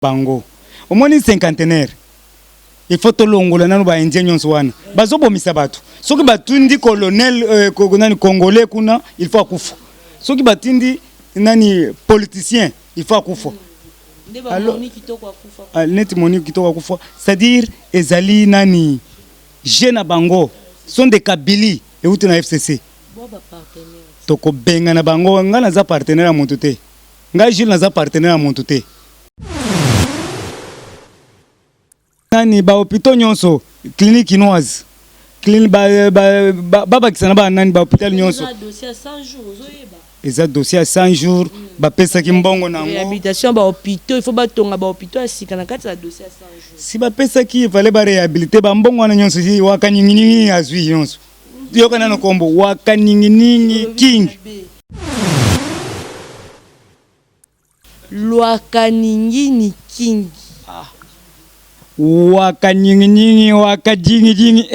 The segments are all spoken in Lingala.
bango omoni cinquantenaire il faut to longola nanu ba indien nyonso wana bazobomisa bato soki batundi colonel congolais kuna il faut akufa soki batindi nani politicien il faut akufa net moni kitoko akufa c'est-à-dire ezali nani jeune bango sont des kabili et outi na FCC toko benga na bango nga na za partenaire à montoté nga Gilles na za partenaire à montoté nani ba hôpital nyonso clinique chinoise clinique baba kisana ba nani ba hôpital nyonso dossier 100 jours ozoyeba eza dossier à 100 jours ba pesa ki mbongo nango réhabilitation ba hôpital il faut ba tonga ba hôpital sika na kati ya dossier à 100 jours si ba pesa ki fallait ba réhabiliter ba mbongo na nyonso si wakanyingi azwi nyonso yoka na kombo wakanyingi king Lwakaningini king wakanyingi wakajingi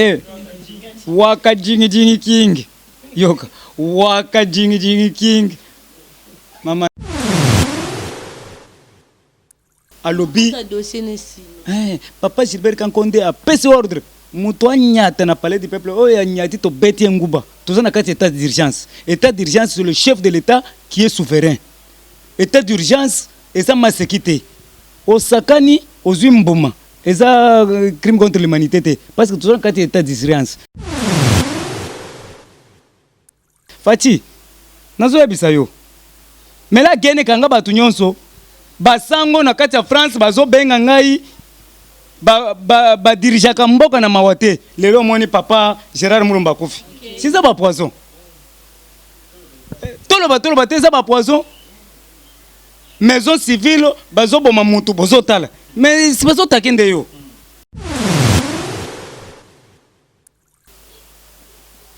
wakajingi king yoka wakajingi king mama alobi papa Gilbert Kankonde a pesi ordre muto anyata na palais du peuple oyo anyati to beti nguba tozana kati état d'urgence. État d'urgence, c'est le chef de l'état qui est souverain. État d'urgence eza masekite osakani ozwi mbuma eza crime contre l'humanité parce que tozana kati état d'urgence. Fati nazo yebisa yo mela gene kanga batu nyonso basango na kati ya France bazo benga ngai ba dirijaka mboka na mawate lelo moni papa Gérard Mulumba Kofi si ça ba poison tolo te ça ba poison maison civile bazo boma mutu bozo tala mais si bazo takende yo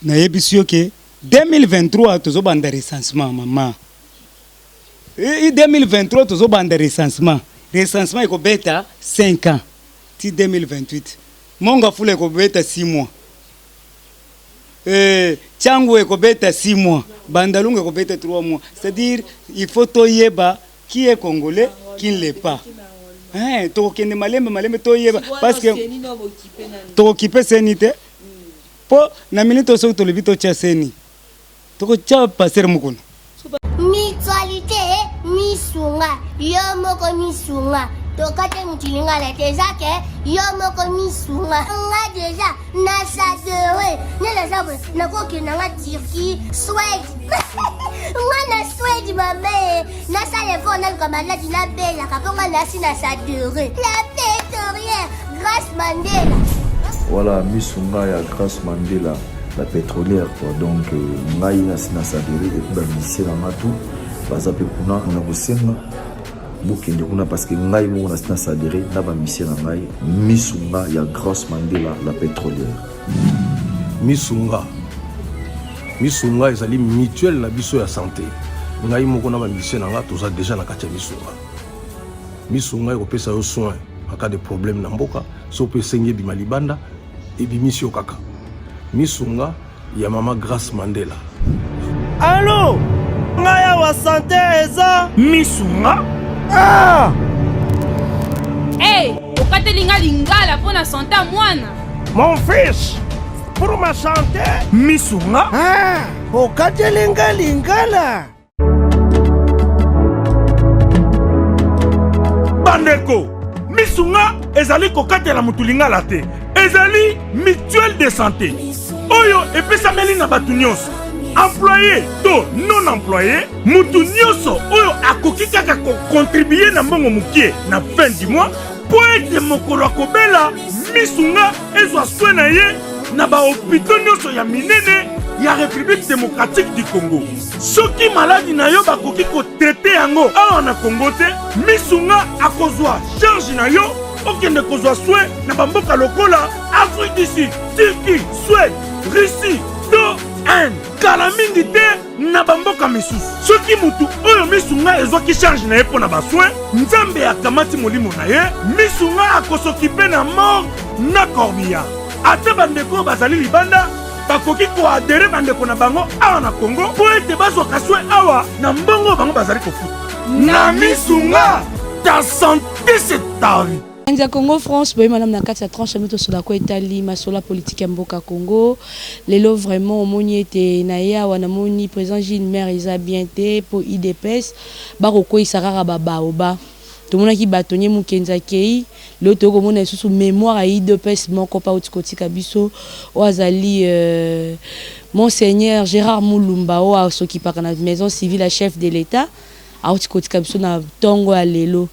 na yebisi ke 2023 tozo banda recensement mama et 2023 tozo banda recensement eko beta 5 ans ti 2028 monga fule eko beta 6 mois changu eko beta 6 mois bandalunga eko beta 3 mois c'est-à-dire il faut toyeba qui est congolais qui ne l'est pas to kende malembe toyeba parce que to occuper senité po na minute so to lebito cha seni to cha passer mukono mutualité misunga yomoko misunga tokate mutilinga la tezake yomoko misunga nga déjà na sadere nela sabu na koki na nga Turquie Suède nga na Suède mame na sale fona kama la dina bella kaponga na si na sadere la pétrolière Grâce Mandela. Voilà misunga ya Grâce Mandela la pétrolière quoi donc ngai na sina sadere et ba misela matu bazape kuna na kusenga bukende kuna parce que ngai mo na sina sadere na ba misela ngai misunga ya Grâce Mandela la pétrolière misunga ezali mutuelle na biso ya santé ngai moko na ba misela nga toza déjà na kati ya misunga ekopesa yo soin en cas de problème na mboka so pe sengi bima libanda et bimisio kaka misunga ya mama Grâce Mandela. Allô ngaya wa santé eza misunga hey okatelinga lingala pona santé mwana mon fils pour ma santé misunga okatelinga lingala bandeko misunga ezali kokatela mutu lingala te ezali mutuelle de santé oyo epesameli na batu nyonso employé to non employé mutu nyonso oyo akoki kaka kocontribuer na mbongo mukie na fin du mois po ete mokolo akobela misunga ezwa soin na ye na bahôpitaux nyonso ya minene ya République démocratique du Congo. Soki maladi na yo bakoki kotraite yango awa na Congo te misunga akozwa charge na yo okende kozwa soin na bamboka lokola Afrique du Sud, Turquie, Suède, Russie, to Inde. Kala mingi te na bamboka misusu. Soki mutu oyo misunga ezwaki charge na ye mpo na basoin nzambe akamati molimo na ye misunga akosokipe na mort na corbillard. Ate bandeko bazali libanda bakoki koadere bandeko na bango awa na Congo po ete bazwaka soin awa na mbongo bango bazali kofuta na misunga ta santé, c'est ta vie. Ndia Congo France, boye madame na kati ya tranche moto sola ko etali masola politique ya mboka Congo. Lelo vraiment omoni ete na ya wana moni président Gilles Maire eza bien te pour IDPS ba ko ko isakara baba oba. Tout monde qui batonnier mukenza kei le to ko mona sous mémoire à IDPS moko pa utikotika biso o azali monseigneur Gérard Moulumba o a s'occuper na maison civile à chef de l'état a utikotika biso na tongo ya lelo.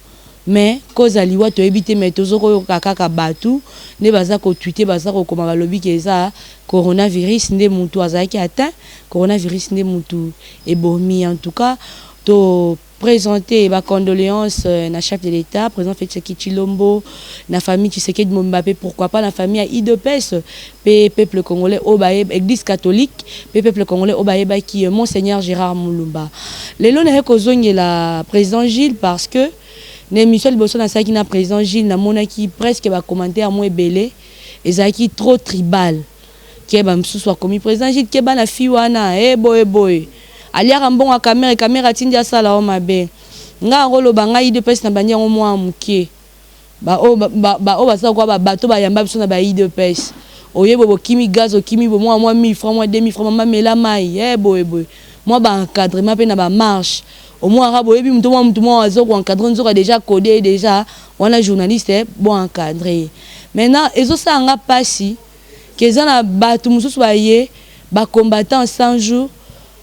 Mais cause aliwa to ebité mais tozoko kaka batu ne baza ko tweeter baza ko koma balobi keza coronavirus nde mutu azaki atteint coronavirus nde mutu ebomi en tout cas to présenter ba condoléances na chef de l'état président Félix Tshilombo na famille Tshisekedi Mbappé pourquoi pas la famille à IDPS peuple congolais obaye église catholique peuple congolais obaye ba qui monseigneur Gérard Moulumba lelo na ko zongela président Gilles parce que Michel Bosso na saki na président Gilles na monaki presque ba commentaire moins belé ezaki trop tribal ke ba msusu akomi président Gilles ke ba na fi wana boy aliaka mbongo caméra tindi asala o mabe nga ngolo banga IDPS na banya ngo mwa mukie ba o basa kwa ba bato ba yamba biso na ba IDPS oyebo bo kimi gaz o kimi bo mwa 1000 francs mwa 2000 francs mama mela mai boy moi ba encadrement pe na ba marche au moins arabe et puis mutu mo azo ko encadrer nzoka déjà codé déjà on a journaliste bon encadré maintenant ezo ça nga pasi que za na batu mususu ba ye ba combattant 100 jours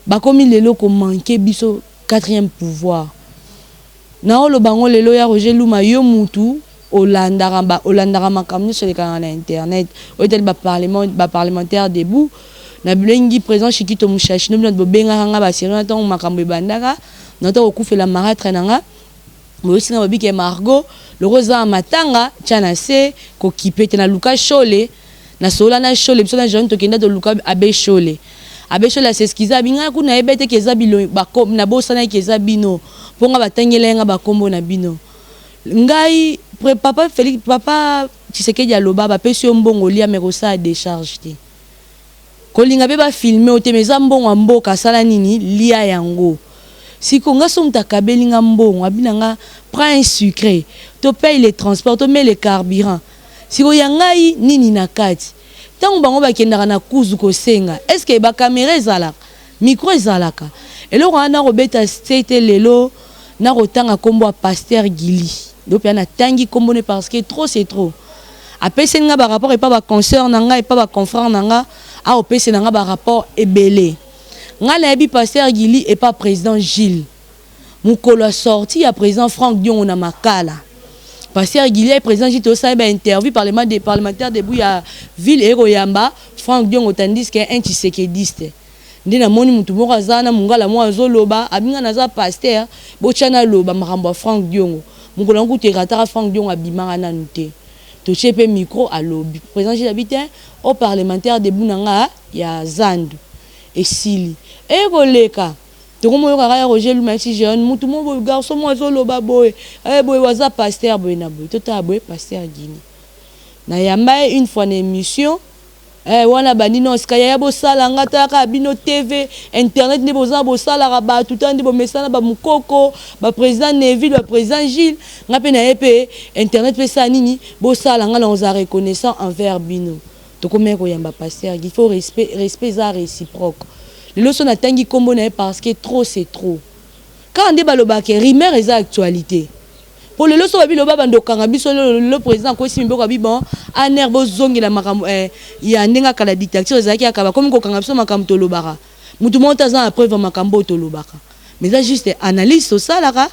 ba komi lelo ko manquer biso 4e pouvoir na olo bango lelo ya Roger Luma yo mutu olandara makamno sur les canaux internet o tel ba parlementaire debout na bilengi président Chikito Mushashi no bino bobenga nga ba sérieux tant makambo bandaka noto okufela maratre nanga moyosina babike Margot le rosa matanga tchana se ko kipete na Luka Shole na sola na Shole biso na jeune tokenda de Luka abe Shole c'est ce qu'ils a binga kuna ebete keza bilo bakom na bosana keza bino ponga batangelenga bakombo na bino ngai papa Félix papa Tshisekedi aloba ba pesi mbongo lia merosa a décharge te kolinga be ba filmer otemeza mbongo mboka sala nini lia yango si konga somta kabelinga mbongo abinanga prend un sucré to paye les transports to met les carburants si ko yangai nini na kati tant bango ba kendaka na kuzu ko senga est-ce que ba caméra ezalaka micro ezalaka elo wana robeta c'était lelo na rotanga kombo a pasteur Gili donc na tangi kombo ne parce que trop c'est trop apese nga ba rapport et pas ba concert nanga et pas ba confrère nanga a opese nanga ba rapport ebelé nga na bi pasteur Gili et pas président Gilles mukolo sorti à président Franck Dion na makala pasteur Gili et président Gilles to sa ba interview parlementaire de Bouya ville et Royamba Franck Dion tandis que un Tshisekediste ndina moni mutu moko azana mungala mo azoloba abinga naza pasteur bochana loba makambo Franck Dion mukolo nguti ratara Franck Dion abimanga na nute to chepe micro à lobby président Gilles habitait au parlementaire de Bunanga ya Zandu et Sili et koleka to komo yo kaka Roger Luma si jeune mutu mo garçon mo azoloba boy boy waza pasteur boy na boy tota boy pasteur Guinée na yamba une fois une émission wana banino skaya ya bosala ngata ka bino TV internet ne boza bosala ba tout temps de bo mesana ba mukoko ba président Neville ba président Gilles ngape na epé internet pe sa nini bosala ngala on a reconnaissant envers bino to comme ko yamba pasteur il faut respect ça réciproque les leçons na tangi kombo na parce que trop c'est trop quand on débat le bac rimer est actualité pour le leçon babi loba bandokanga biso le président ko simbo ko bon aner bo zongela makambo ya ndenga kala dictature ezaki akaba comme ko kanga biso makambo to lobara mutu monta za preuve makambo to lobaka mais ça juste analyse so ça là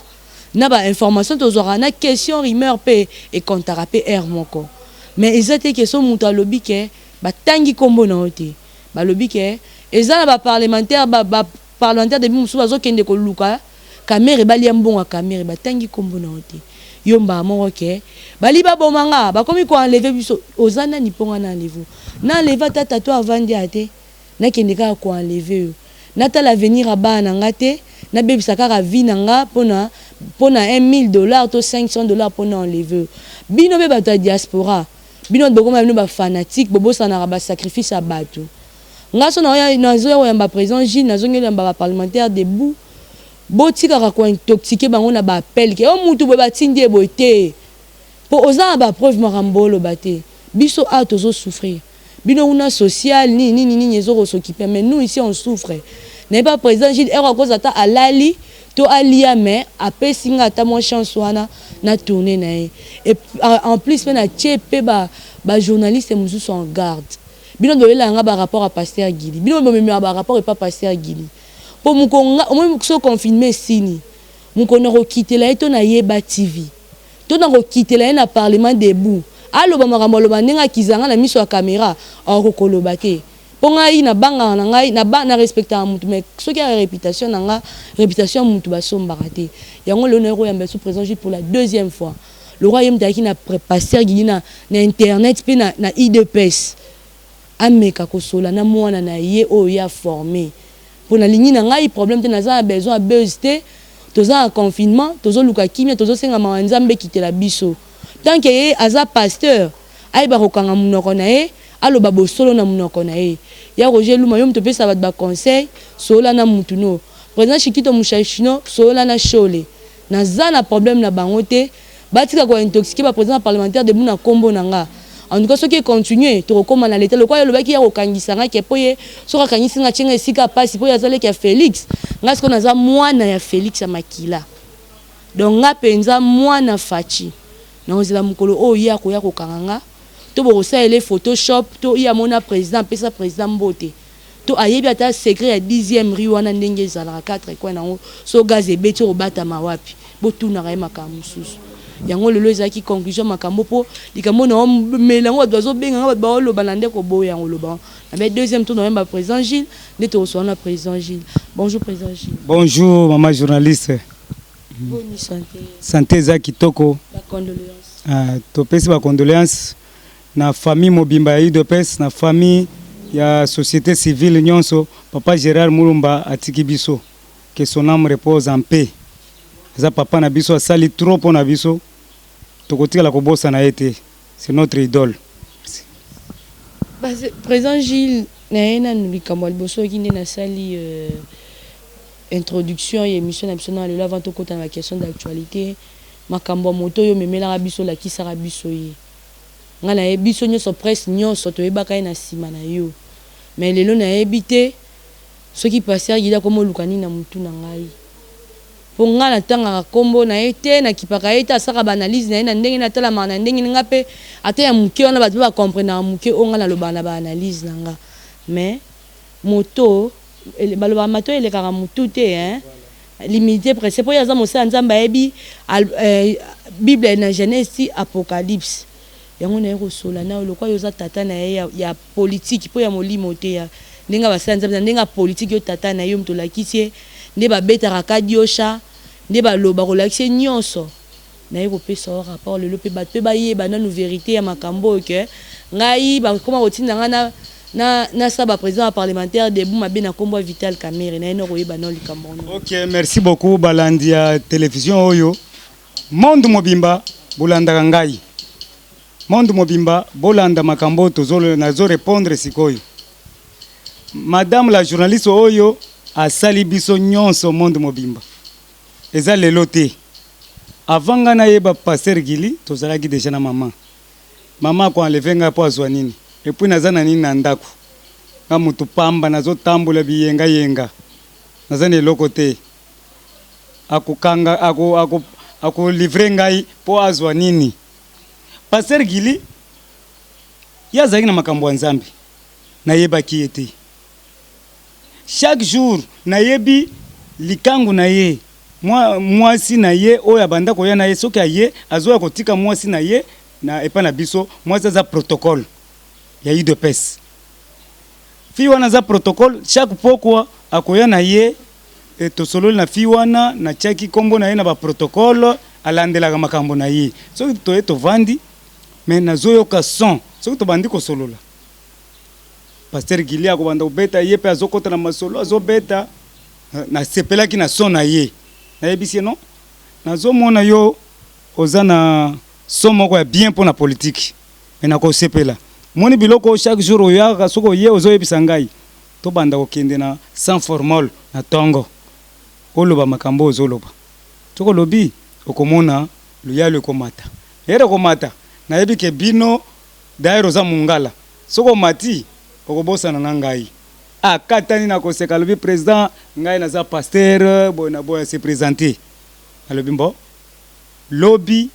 na ba information to zora na question rumeur pe et contrapé air moko mais ezate question mutu alobi ke batangi kombo na ote ba lobi ke ezala ba parlementaire parlementaire de musu bazo kende ko luka caméra bali mbonga caméra batangi kombo na ote yomba moko ke bali ba bomanga ba komi ko enlever biso ozana ni ponga na enlever na enlever tata to avandi ate na kende ka ko enlever na ta l'avenir aba na ngate na bebisa ka vie na nga pona $1,000 to $500 pona enlever bino be ba diaspora bino bokoma bino ba fanatique bobosa na ba sacrifice a bato ngaso na zo ya ba président Gilles na zo ngela ba parlementaire debout botikaka ko intoxiquer bango na ba appel ke o mutu bo batindi ebote po oza ba preuve marambolo bate biso a tozo souffrir bino una social ni ezo s'occuper mais nous ici on souffre n'est pas président Gilles ero cause ata alali to alia mais apé singa ata mo chance wana na tourner na et en plus pe na tchepe ba journaliste mususu en garde bino dolela nga ba rapport à pasteur Gili bino bo meme ba rapport et pas pasteur Gili po mukonga o mo so confirmer sini mukona ko kitela eto na yeba TV to na ko kitela na parlement debout aloba makambo loba ndenga kizanga na miso ya caméra en koloba te ponga ina banga na ngai na respecta mutu mais soki ya réputation na nga réputation mutu basomba raté yango le nero ya mbeso président Gilles pour la deuxième fois le royaume d'aki na pasteur Gili na internet pe na IDPS ameka kosola na mwana na ye o ya formé pour na lingi na ngai problème te na za besoin à buzz toza en confinement tozo luka kimia tozo senga manzambe kitela biso tant que aza pasteur aiba kokanga munoko na ye aloba bosolo na munoko na ye ya Roger Luma yo mto pesa ba conseil sola na mutuno président Chikito Mushashino sola na Chole na za na problème na bangote batika ko intoxiquer ba président parlementaire de muna kombo nanga en tout cas ce qui continue to rekoma na l'état le quoi le baki ya kokangisa nga ke poye so kakangisi nga chenga esika pasi poye azale ke Félix nga siko na za mwana ya Félix ya makila donc nga penza mwana fachi na ozela mukolo o ya ko kanganga to bo sa ele photoshop to ya mona président pesa président mbote to ayebi ata secret ya 10e rue wana ndenge zala 4 kwa na so gaz ebeti obata mawapi botuna ka makamususu yango lelo ezaki conclusion makambo po likambo na melango dozo benga ba baolo balande ko boya yango loba na deuxième tour na président Gilles neto so na président Gilles bonjour président Gilles bonjour maman journaliste bonne santé santé za kitoko la condoléance to pesi ba condoléance na famille mobimba ya UDPS na famille ya société civile nyonso papa Gérard Mulumba atiki biso que son âme repose en paix za papa na biso asali trop na biso tokotika la kobosa na été c'est notre idole. Merci. Président Gilles na likambo liboso ki na sali introduction et émission nationale le avant to kota na question d'actualité makambo moto yo memela biso la kisara biso yi ngana e biso nyoso presse nyoso to ebaka na sima na yo mais lelo na ebité ce qui passait gida comme lukani na mutu na ngai po ngana tanga kombo na été na kipaka eta saka ba analyse na ndenge na tala mana ndenge nga pe ata ya muke ona ba ba comprendre muke o ngana loba na ba analyse nanga mais moto baloba mato ele kaka mutu te hein limité presse po ya za mosa nzamba ebi Bible na Genèse Apocalypse yango na kosola na lokwa yoza tata na ya politique po ya molimo te ya ndinga basanza ndinga politique yo tata na yo mtolakisi nde ba beta rakadiosha nde ba loba kolakisi nyonso na yeko pesa rapport le lope ba pe ba yeba na nou vérité ya makambo ke ngai ba koma kotinda ngana na saba président parlementaire de Bouma Bena Kombo Vital Kamere na eno koyeba na likambo. OK, merci beaucoup balandi ya télévision oyo monde mobimba bolanda ngai monde mobimba bolanda makambo tozolo nazo répondre sikoyo madame la journaliste oyo asali biso nyonso monde mobimba eza lelo te avant nga na yeba pasteur Gili tozalaki déjà na mama ko enlever nga po azwa nini et puis naza na nini na ndako nga mutu pamba nazo tambola biyenga naza ne lokote akukanga ako livrer ngai po azwa nini pasteur Gili yazaki na makambo ya Nzambe na yeba ki ete chaque jour na yebi likangu na ye mwasi na ye oya banda ko ya na ye soki aye azoya kotika mwasi na ye na epa na biso mwasi za protocole ya UDPS fi wana za protocole chaque pokwa akoya na ye tosolo na fi wana na chaki kombo na ye na ba protocole alandela makambo na ye soki to vandi mais nazoyo ka son soki to bandi ko solola pasteur Gili akobanda ubeta ye pe azokota na masolo azobeta na sepelaki na son na ye na yebisi non nazomona yo oza na son moko ya bien pour la politique mais na ko sepela moni biloko chaque jour oyaka soko ye ozoyebisa ngai to banda kokende na sans formol na tongo oloba makambo ozoloba toko lobi okomona luya le komata yere komata na yebi ke bino dairo za mungala soko mati okobosana na ngai akatani na koseka lobi président ngai naza pasteur boy boya se présenter alobi mbo lobby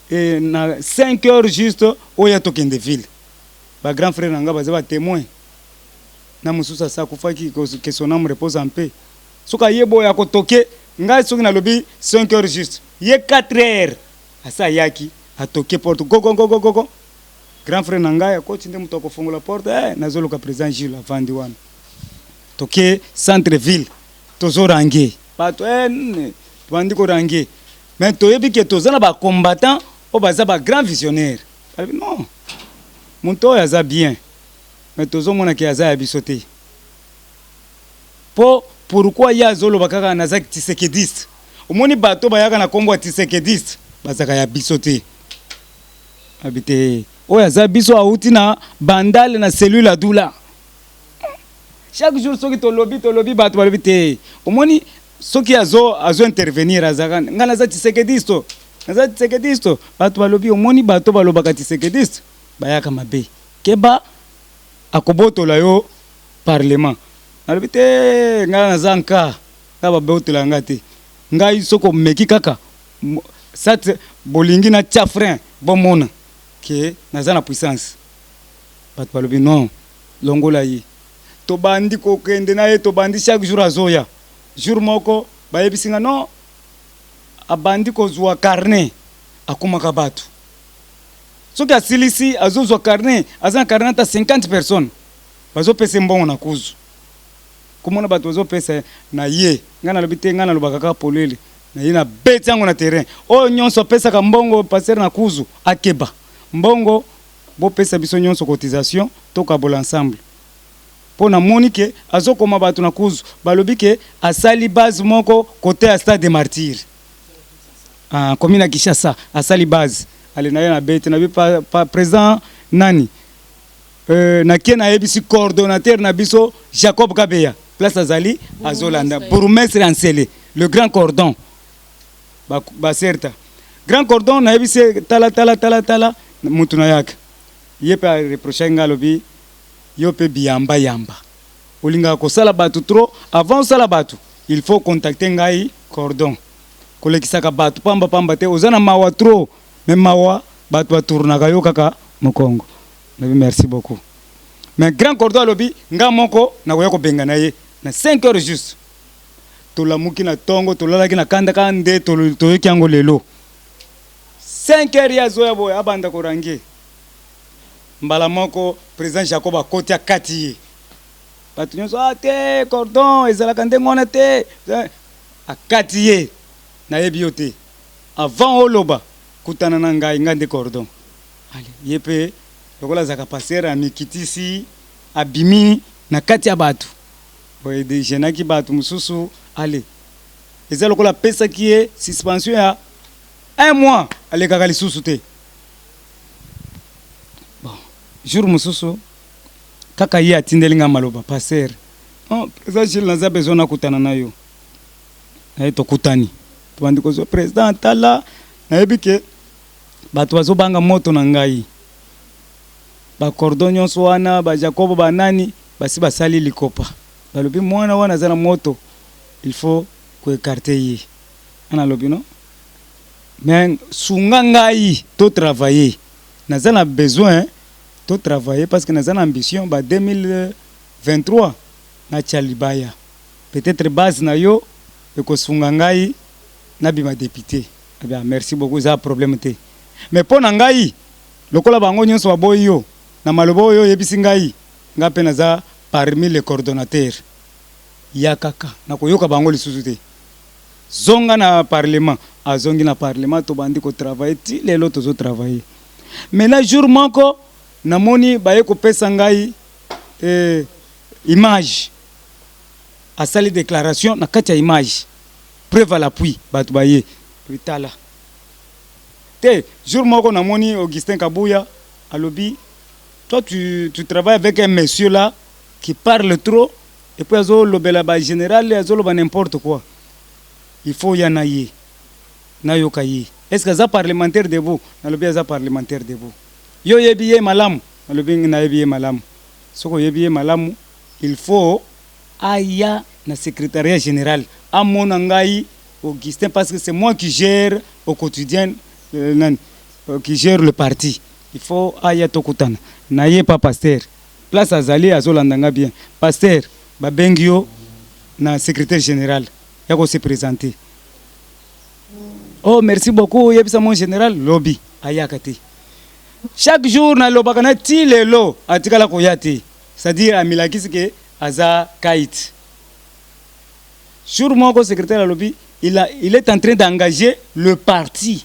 et na 5 heures juste oya tokende ville ba grand frère nanga baza ba témoin na mususa sa kufaki que son âme repose en paix soka yebo ya kotoke ngai soki na lobi 5 heures juste ye 4 heures asa yaki atoke porte go grand frère nanga akoti nde muto akofungola porte nazoloka président Gilles avandi wana toke centre ville tozorange bato tubandi korange mais toyebi ke tozana ba combattant o baza ba grand visionnaire non muto oyo aza bien mais tozomona ke aza ya biso te po pourquoi ye azoloba kaka nazaki tisekediste omoni bato bayaka na kombo ya tisekediste bazaka ya biso te abite oyo aza biso auti na bandale na cellule adula chaque jour soki tolobi bato balobi te omoni soki azo intervenir azaka nga naza tisekediste bato balobi omoni bato balobaka tisekediste bayaka mabe keba akobotola yo parlement nalobi te nga naza nka nga babotola nga te ngai soko meki kaka sat bolingi na tia frein bomona ke naza na puissance bato balobi non longola ye tobandi kokende na ye tobandi chaque jour azoya jour moko bayebisinga non abandi kozwa carnet akumaka bato soki asilisi azozwa carnet aza na carnet ata 50 personnes bazopesa mbongo na kuzu komona bato bazopesa na ye nga nalobi te nga nalobaka kaka polele na ye na beti yango na terrain oyo nyonso apesaka mbongo paster na kuzu akeba mbongo bopesa biso nyonso cotisation tokabola ensemble mpo namoni ke azokoma bato na kuzu balobi ke asali base moko kote ya stade de martyr commune ya Kinshasa asali base ale na ye na beti na bi président nani nakie nayebisi coordonnateur na biso Jacob Kabeya place azali azolanda bourgmestre Ansele le grand cordon baserta grand cordon nayebisi tala mutu na yaka ye pe reproche nga lobi yo pe biyamba yamba olinga kosala bato trop avant osala bato il faut contacter ngai cordon kolekisaka bato pamba te oza na mawa trop mais mawa bato batournaka yo kaka mokongo merci beaucoup mais grand cordon alobi nga moko nakoya kobenga na ye na 5 heures juste tolamuki na tongo tolalaki na kandaka nde toyoki yango lelo 5 heures ya zoya boye abanda korange mbala moko président Jacob akoti akati ye bato nyonso te cordon ezalaka nde ngona te akati ye nayebi yo te avant oloba kutana na ngai nga nde cordon ale ye pe lokola azaka passer amikitisi abimi na kati ya bato boye dejenaki bato mosusu ale eza lokola apesaki ye suspension ya 1 mois alekaka lisusu te jour mosusu kaka ye atindeli nga maloba passer président Gilles naza besoin nakutana na yo naye tokutani tobandi kozwa président tala nayebi ke bato bazobanga moto na ngai bacordon nyonso wana bajacobo banani basi basali likopa balobi mwana wana aza na moto il faut koekarte ye ana lobi no mais sunga ngai to travailler naza na besoin to travailler parce que naza na ambition ba 2023 na Tchalibaya peut-être base na yo ekosunga ngai na bima député merci beaucoup za problème te mais po na ngai lokola bango nyonso baboyi yo na maloba oyo yebisi ngai nga pe naza parmi les coordonnateurs ya kaka nakoyoka bango lisusu te zonga na parlement azongi na parlement tobandi kotravaille ti lelo tozotravaille mais na jour moko namoni baye kopesa ngai image asali déclaration na kati ya image preuve à l'appui bato baye bitala te jour moko namoni Augustin Kabuya alobi toi tu travailles avec un monsieur là qui parle trop et puis azo lobela ba général azo loba n'importe quoi il faut ya na ye nayoka ye est ce que za parlementaire debout nalobi aza parlementaire debout yo yebi ye malamu nalobi nayebi ye malamu soko yebi ye malamu il faut aya na secrétariat général amona ngai Augustin parce que c'est moi qui gère au quotidien qui gère le parti. Il faut aya tokutana naye pas pasteur place azali azolandanga bien pasteur babengio na secrétaire général yako se présenter. Oh merci beaucoup yebisa mon général lobby ayakati chaque jour na lobaka na ti lelo atikala koyati c'est-à-dire amilakisi ke aza kait jour moko secrétaire à lobby il est en train d'engager le parti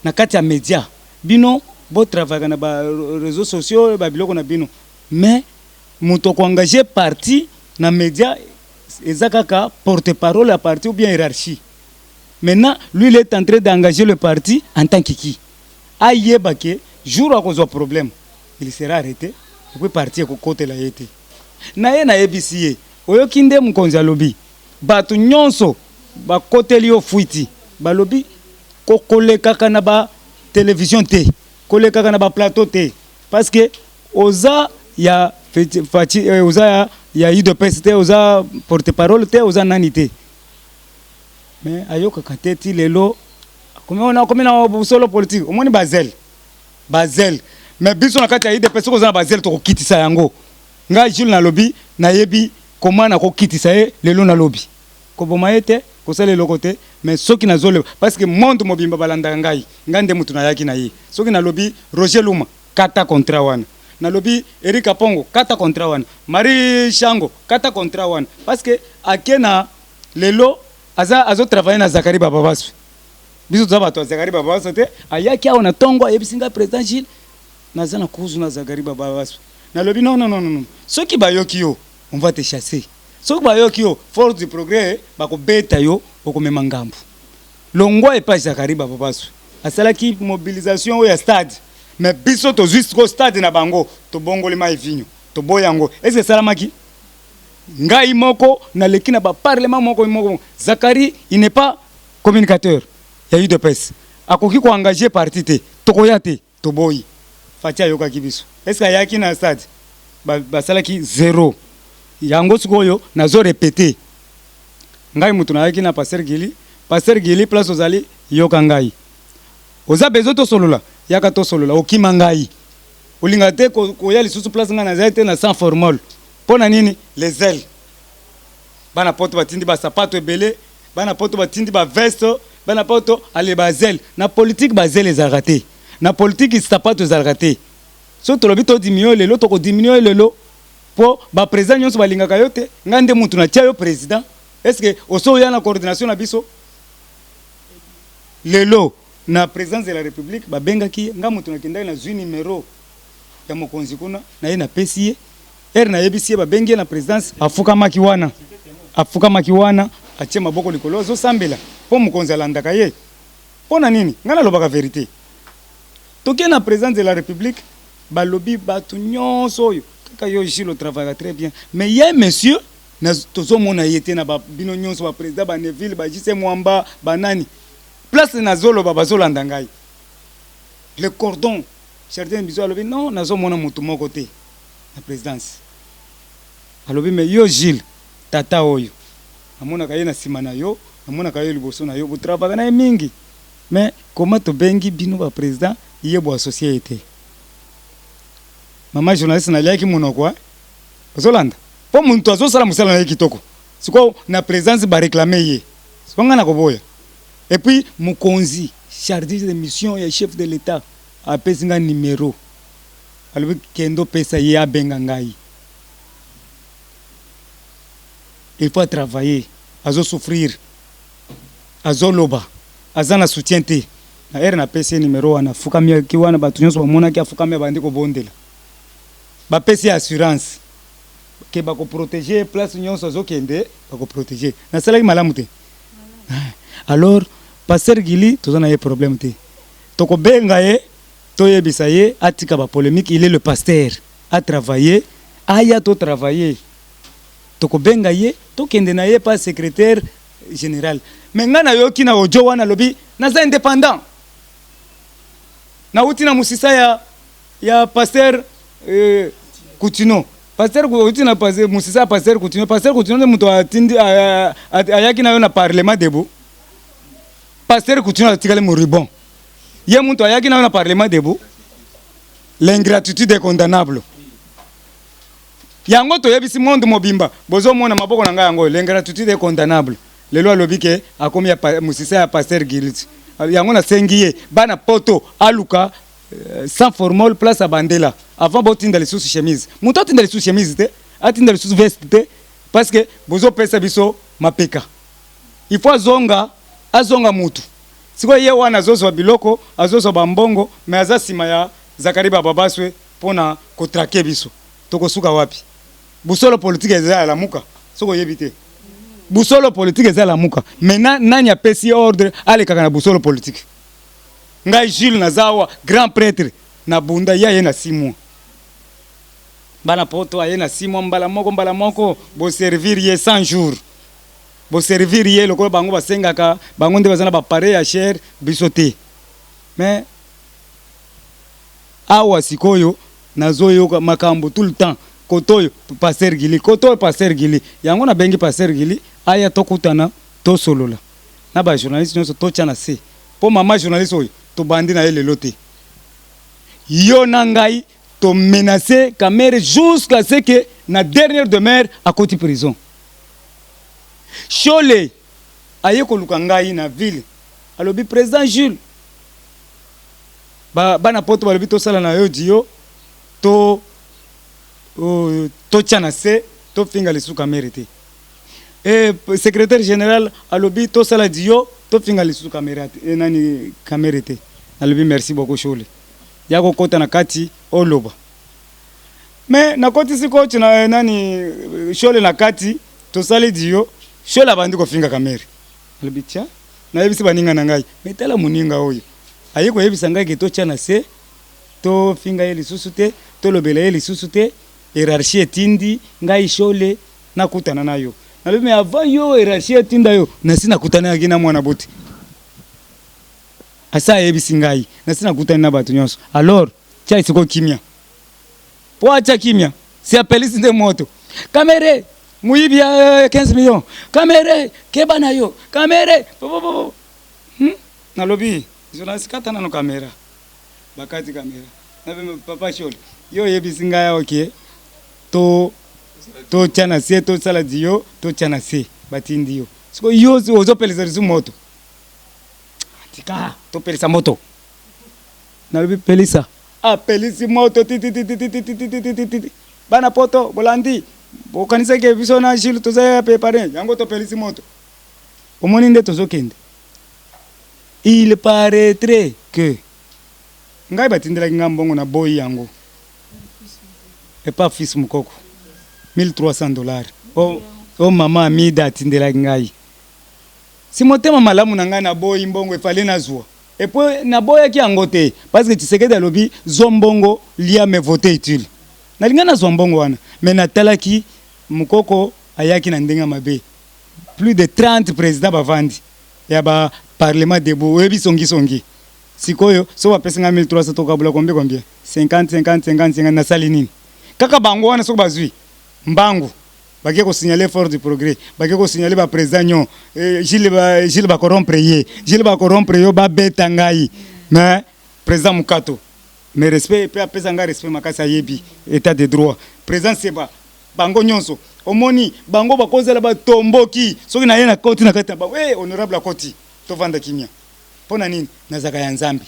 na kati ya média bino bo travailler na ba réseaux sociaux ba biloko na bino mais muto ko engager parti na média ezakaka porte-parole à parti ou bien hiérarchie. Maintenant lui il est en train d'engager le parti en tant que qui ayebake jour à cause du problème il sera arrêté et puis parti ko côté la yete na ye na ebisiye oyo kinde mukonza lobby batu nyonso ba côté lio fuiti ba lobby ko kolekaka na ba télévision te kolekaka na ba plateau te parce que oza ya fati oza ya UDPS te oza porte-parole te oza nani te mais ayoka kateti lelo comme na solo politique omoni bazel mais biso na kati ya UDPS ko za bazel to kokitisa yango nga Jules na lobby na yebi comment na kokitisa ye lelo na lobby ko boma ete ko sala loko te mais soki na zole parce que monde mobimba balanda ngai ngande mutu na yaki na ye soki na lobby Roger Luma kata contrat wana na lobby Eric Apongo kata contrat wana Marie Shango kata contrat wana parce que akena lelo azo travailler na Zakari Bababasu biso za bato Zakari Bababasu te ayaki aona tongo yebisinga président Gilles nazana kuzu na Zakari Bababasu na lobby non soki bayoki yo on va te chasser soki bayoki yo force du progrès bako beta yo okomema ngambu longwa epa Zakari Bababasu asalaki mobilisation ya stade mais biso to jusqu'au stade na bango to bongoli mai vinyo to boyango est-ce que salamaki ngai moko na lekina ba parlement moko Zakari il n'est pas communicateur ya UDPS akoki ko engager parti te tokoya te to boyi fatia yoka kibiso est-ce que yaki na stade ba salaki zéro yango sikoyo nazo répéter ngai mutu na yaki na pasteur Gili place ozali yoka ngai oza bezo to solola yaka to solola okima ngai olinga te ko ya lisusu place nga na zaite na sans formol pona nini les ailes bana poto batindi ba sapato ebele bana poto batindi ba veste bana poto ale ba zel na politique ba zel les raté na politique sapato za raté so to lobi to diminuer lelo to ko diminuer lelo po ba président nyonso balinga kayote ngande mutu na tia yo président est-ce que oso ya na coordination na biso lelo na présidence de la république ba benga ki nga mutu na kindai na zui numéro ya mokonzi kuna na ye na pesiye na yebisiye ba bengi na présidence afuka makiwana atie maboko likolo zo sambela po mokonzi alandaka ye pona nini ngana lobaka vérité toke na présidence de la république ba lobby batu nyonso oyo kaka yo Gilles travaille très bien mais il y a monsieur na tozo mona yete na ba bino nyonso ba président ba Neville ba Jise Mwamba ba nani place na zolo ba bazolanda ngai le cordon certains biso alobi non nazo mona mutu moko te na présidence alobi mais yo Gilles tata oyo amona kaye na sima na yo amona kaye liboso na yo bu travailler na mingi mais comment to bengi bino ba président iye bo société mama journaliste na liaki monoko bazolanda po muntu azosala musala na kitoko siko na présidence ba réclamer ye siko ngana ko boya et puis mukonzi chargé de mission ya chef de l'état a pesinga numéro alobi kendo pesa ye abenga ngai il faut travailler azo souffrir azo loba azana soutien te na na pesa numéro wana fukamia kiwana batu nyonso bamona ki afukamia bandi ko bondela ba pesa assurance ke ba ko protéger place nyonso azo kende ba ko protéger na sala ki malamu te alors pasteur Gili tozana ye problème te toko benga ye to yebisa ye atika ba polémique il est le pasteur a travaillé aya to travailler toko benga ye to kende na ye pas secrétaire général mais nga na yoki na ojo wana lobi naza indépendant na uti na musisa ya pasteur Coutinho pasteur uti na pasteur musisa ya pasteur Coutinho ne muto atindi ayaki na yo na parlement debout pasteur Coutinho atikale moribon ye muto ayaki na yo na parlement debout l'ingratitude est condamnable yango toyebisi monde mobimba bozomona maboko na ngai yango l'ingratitude est condamnable lelo alobi ke akomi ya musisa ya pasteur Gilit yango na sengi ye bana poto aluka sans formol place à bandela avant botinda les sous chemise muto tinda les sous chemise te atinda les sous veste te parce que bozo pesa biso mapeka il faut azonga mutu siko ye wana zozo biloko azozo bambongo mais azasima ya Zakari Babaswe pona kotrake biso tokosuka wapi busolo politique eza la muka soko yebite busolo politique eza la muka maintenant nani apesi ordre ale kaka na busolo politique ngai Jules Nazawa grand prêtre na bunda ya na 6 mois bana poto aye na 6 mois mbala moko bo servir ye 100 jours bo servir ye lokolo bango basengaka bango nde bazana ba pare ya cher bisote mais awa sikoyo nazoyoka makambo tout le temps kotoyo pasteur Gili yango na bengi pasteur Gili aya tokutana to solola na ba journaliste nyonso to tchana se po mama journaliste oyo to bandi na ele lote yo na ngai to menacer Kamere jusqu'à ce que na dernière demeure à côté prison Chole aye ko luka ngai na ville alobi président Jules bana poto balobi to sala na yo dio to tchana se to finga le sous Kamere te secrétaire général alobi to sala dio to finga le sous Kamere te nani Kamere te alobi merci beaucoup Chole yako kota na kati oloba mais na koti siko na nani Chole na kati to sala dio Chole abandi ko finga Kamere alobi tia na yebisi baninga na ngai metala muninga oyo ayeko yebisa ngai ke to tchana se to finga ye lisusu te to lobela ye lisusu te hiérarchie etindi ngai Chole nakutana nayo nalobi mais avant yo hiérarchie etinda yo nasi nakutana yaki na mwana boti asa yebisi ngai nasi nakutana na bato nyonso alors tia isiko kimia po acha kimia si apelisi nde moto Kamere muibi ya 15 millions Kamere keba na yo Kamere nalobi journaliste katana no kamera bakati kamera na papa Chole yo yebisi ngai okay to tchana se to sala dio to tchana se batindi yo siko yo ozo peleza zu moto tika to pelisa moto nalobi pelisa pelisi moto ti bana poto bolandi bokanisa ke biso na Jules to za préparer yango to pelisi moto omoni nde tozo kende il paraîtrait que ngai batindela ngambongo na boy yango et pas fils mukoko $1,300 oh mama amida atindela ngai si motema malamu na ngai na boy mbongo efale na zwa et puis na boy ki yango te parce que Tshisekedi alobi zombongo lia me voter utile na linga na zombongo wana mais na talaki mukoko ayaki na ndenga mabe plus de 30 présidents bavandi ya ba parlement debout webi songi sikoyo so bapesinga 1300 tokabula combien 50 na sali nini kaka bango wana soko bazwi mbangu bake ko signaler fort du progrès bake ko signaler ba président nyon Gilles ba corrompre yo ba beta ngai mais président Mukato mais respect pe apesa nga respect makasa yebi état de droit président Seba bango nyonso omoni bango bakozela ba tomboki soki na ye na koti na kati ba honorable koti to vanda kimia pona nini nazaka ya nzambi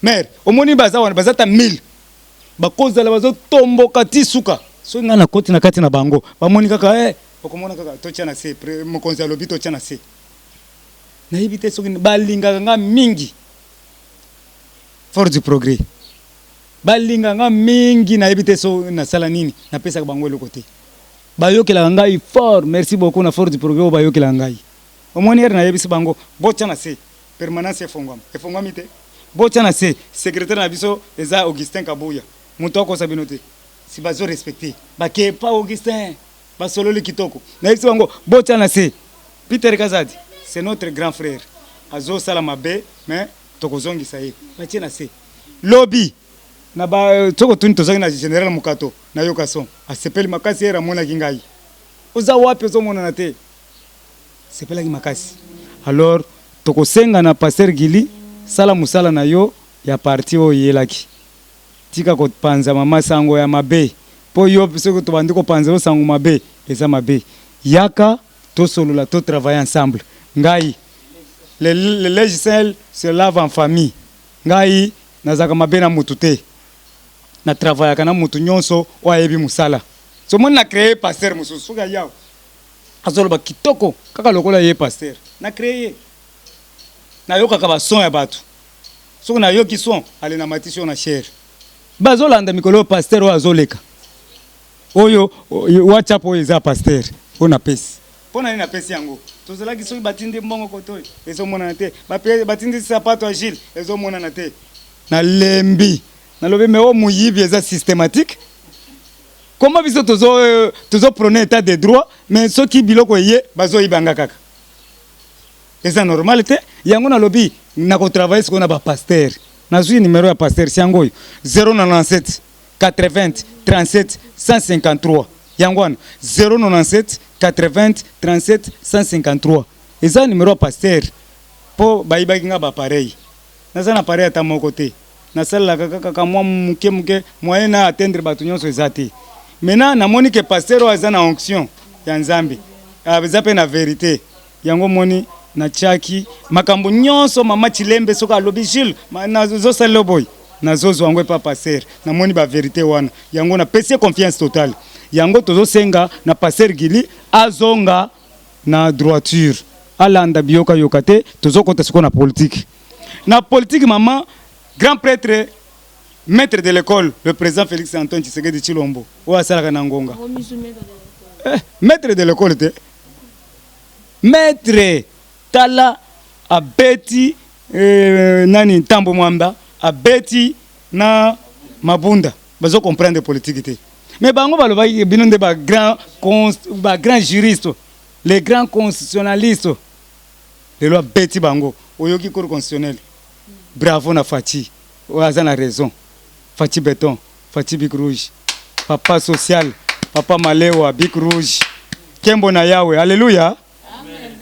mer omoni bazata 1000 bakozela bazo tomboka tisuka so ngana koti na kati na bango bamoni kaka okomona kaka to tchana se mokonzi alobi to tchana se na yibite soki balinga nga mingi fort du progrès balinga nga mingi na yibite so na sala nini na pesa bango le côté bayokela ngai fort merci beaucoup na fort du progrès bayokela ngai omoni na yebisi bango botchana se permanence efongwami te botchana se secrétaire na biso eza Augustin Kabuya mutoko sabinote si bazo respecter bakepa Augustin basololi kitoko na yebisi bango botchana se Peter Kazadi c'est notre grand frère azo sala mabe mais tokozongisa ye batie na se lobby na ba toko tuni tozangi na général Mukato na yoka son asepeli makasi era mona kingai oza wapi ozomona na te sepela ki makasi alors tokosenga na pasteur Gili sala musala na yo ya parti o yelaki tika ko panza mama sango ya mabe po yo soko to bandi ko panza sango mabe eza mabe yaka to solola to travailler ensemble ngai le logiciel se lave en famille ngai nazaka mabe na mutu te na travailler kana mutu nyonso o ayebi musala so mon na créer pasteur mususu ga yao azoloba kitoko kaka lokola ye pasteur na créer na yoka ka ba son ya batu so na yoki son ale na matisho na cher bazolanda mikolo pasteur o azoleka oyo WhatsApp o eza pasteur ona pesi pona na pesi yango tozalaki soki batindi mbongo kotoy ezomona na te batindi sapato ya Gilles ezomona na te na lembi na lobe me o muyibi eza systématique comment biso tozo prôner état de droit mais soki biloko ye bazo ibanga kaka eza normal te yango na lobi na ko travailler ce qu'on a ba pasteur na zui numéro ya pasteur siango 097 80 37 153 yango 097 80 37 153 eza numéro ya pasteur po baibaki nga ba pareil naza na pareil ata moko te na sala kaka mwa muke moyen na atteindre batu nyonso eza te maintenant namoni ke pasteur aza na onction ya Nzambe aza pe na vérité yango moni na chaki makambo nyonso mama Chilembe soka alobi Gilles nazo sala boy nazo zwango pa pasteur namoni ba vérité wana yango na pesi confiance totale yango tozo senga na pasteur Gili azonga na droiture alanda bioka yokate tozo kota siko na politique maman grand prêtre maître de l'école le président Félix Antoine Tshisekedi Tshilombo o asala kana ngonga maître de l'école te maître tala abeti nani Ntambo Mwamba abeti na Mabunda bazo comprendre politique te mais bango baloba binonde ba grand juriste les grands constitutionnalistes les lois beti bango oyoki cour constitutionnel bravo na Fati oaza na raison Fati Béton Fati Bic Rouge papa social papa Malewa Bic Rouge Kembo na Yawe alléluia amen.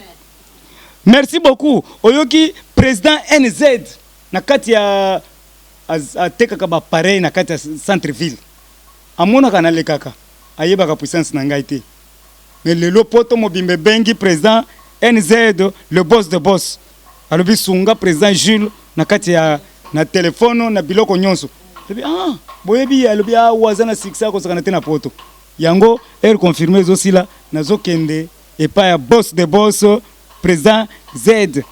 Merci beaucoup oyoki président NZ na kati ya atekaka ba pareil na kati ya centre ville amona kana le kaka ayebaka puissance na ngai te mais lelo poto mobimbe bengi président NZ le boss de boss alobi sunga président Jules na kati ya na telefono na biloko nyonso alobi boyebi alobi wazana siksa ko sakana te na poto yango confirmer zosila nazokende epa ya boss de boss président Z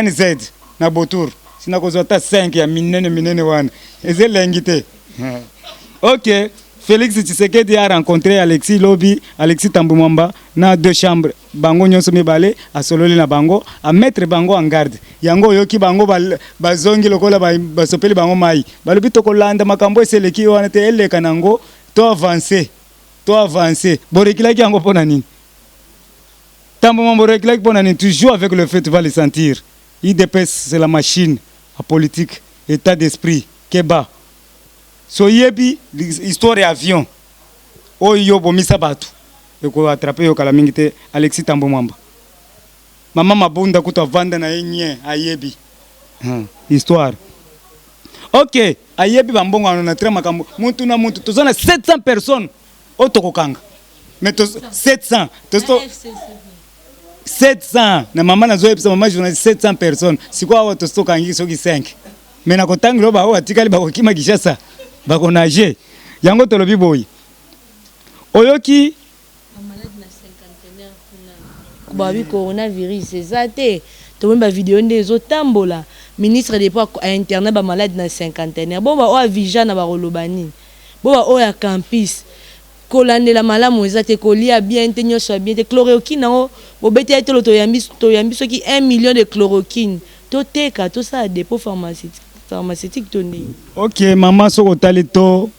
NZ na Botour sina kozwa ta 5 ya minene wana ezelengi te OK Félix Tshisekedi a rencontré Alexis Lobi, Alexis Ntambo Mwamba na deux chambres bango nyonso mibale asololi na bango a mettre bango en garde yango yoki bango bazongi lokola basopeli bango mai balobi tokolanda makambo eseleki wana te eleka nango to avancer borekilaki yango pona nini Ntambo Mwamba borekilaki pona nini tu joues avec le feu tu vas le sentir IDPS c'est la machine à politique état d'esprit keba so yebi histoire avion oyo bomisa batu eko attraper yo kala mingi te Alexis Ntambo Mwamba mama Mabunda kuto vanda na yenye ayebi histoire OK ayebi bambongo ana très makambo muntu na muntu tozana 700 personnes otokokanga mais 700 700 na mama na zoyepisa mama journaliste 700 personnes sikwa wa tostokangi soki 5 mais na kotangi ba o atikali ba kokima Kishasa bako nage yango tolobi boy oyoki malade na cinquantenaire kuna babi coronavirus ezate to ba vidéo ndezo tambola ministre des poids à internet ba malade na cinquantenaire bo ba o avija na ba rolobani bo ba o ya campus kolandela malamu ezate kolia bien te nyoso bien te chloroquine o bo bete ete lo to yambi soki 1 million de chloroquine to teka to ça dépôt pharmaceutique toni. OK maman soko tali to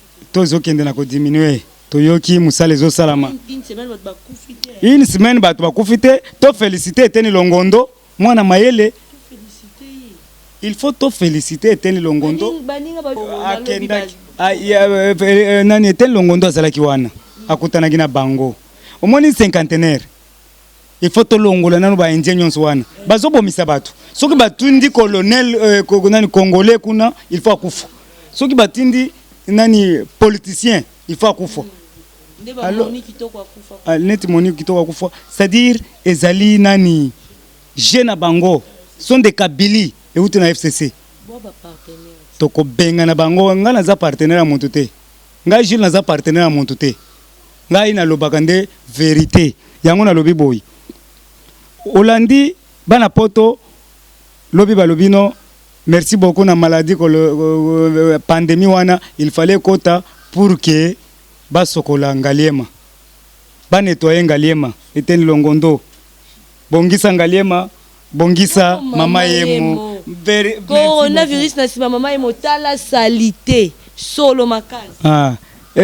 zokende na ko diminuer to yoki musale zo salama une semaine bat bakufite to féliciter teni longondo mwana mayele il faut to féliciter Etienne Longondo akendaki nani Etienne Longondo azalaki wana akutanaki na bango omoni cinquantenaire il faut to longola nanu ba indien nyonso wana bazobomisa bato soki batundi colonel nani congolais kuna il faut akufa soki batindi nani politicien il faut akufa neti moni kitoko akufa c'est-à-dire ezali nani jeune bango sont des kabili et outi na FCC toko benga na bango nga naza partenaire ya moto te nga Jules naza partenaire ya moto te nga ina lobaka nde vérité yango na lobi boy Olandi bana poto lobi balobino merci beaucoup na maladie pandémie wana il fallait kota pour que basokola ngaliema ba nettoyer ngaliema Etienne Longondo bongisa ngaliema bongisa mama yemo coronavirus na sima mama yemo tala salité solo makazi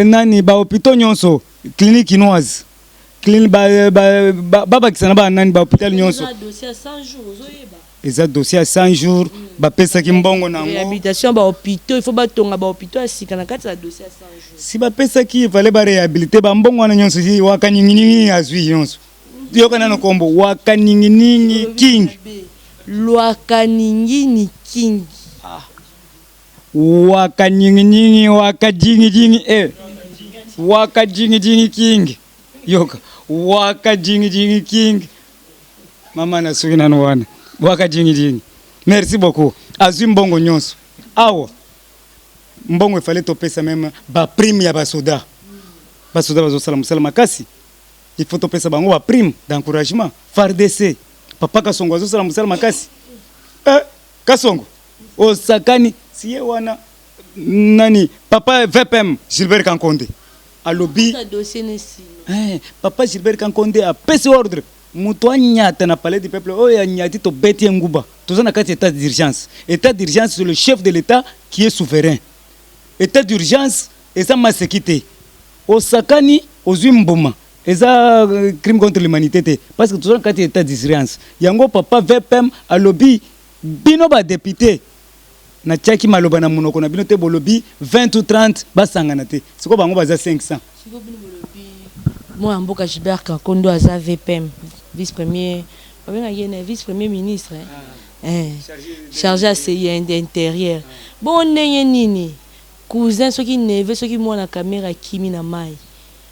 nani ba hôpital nyonso clinique chinoise clinique baba kisana ba nani ba hôpital nyonso eza dossier à 100 jours ba pesa ki mbongo nango réhabilitation ba hôpital il faut ba tonga ba hôpital asika na kati ya dossier à 100 jours si ba pesa ki fallait ba réhabiliter ba mbongo na nyonso si wakanyingi azwi nyonso yoka nano kombo wakanyingi king Lwakaningini king wakanyingi wakajingi wakajingi king yoka wakajingi king mama na suina no wana wakajingi merci beaucoup azwi mbongo nyonso awa mbongo ifale to pesa même ba prime ya basoda bazo sala makasi il faut to pesa bango ba prime d'encouragement FARDC papa Kasongo azo sala musala makasi Kasongo osakani siye wana nani papa VPM Gilbert Kankonde alobi papa Gilbert Kankonde a pesi ordre muto anyata na palais du peuple oya nyati to beti nguba tozana kati état d'urgence c'est le chef de l'état qui est souverain état d'urgence eza masekite osakani ozwi mbuma eza crime contre l'humanité parce que tozana kati état d'urgence yango papa VPM alobi bino ba député na tchaki maloba na munoko na bino te bolobi 20 ou 30 basangana te siko bango baza 500 moi mboka Gilbert Kankondo aza VPM vice-premier vice-premier ministre chargé à CI d'intérieur bon ndenge nini cousin soki neve soki mwana caméra kimi na mai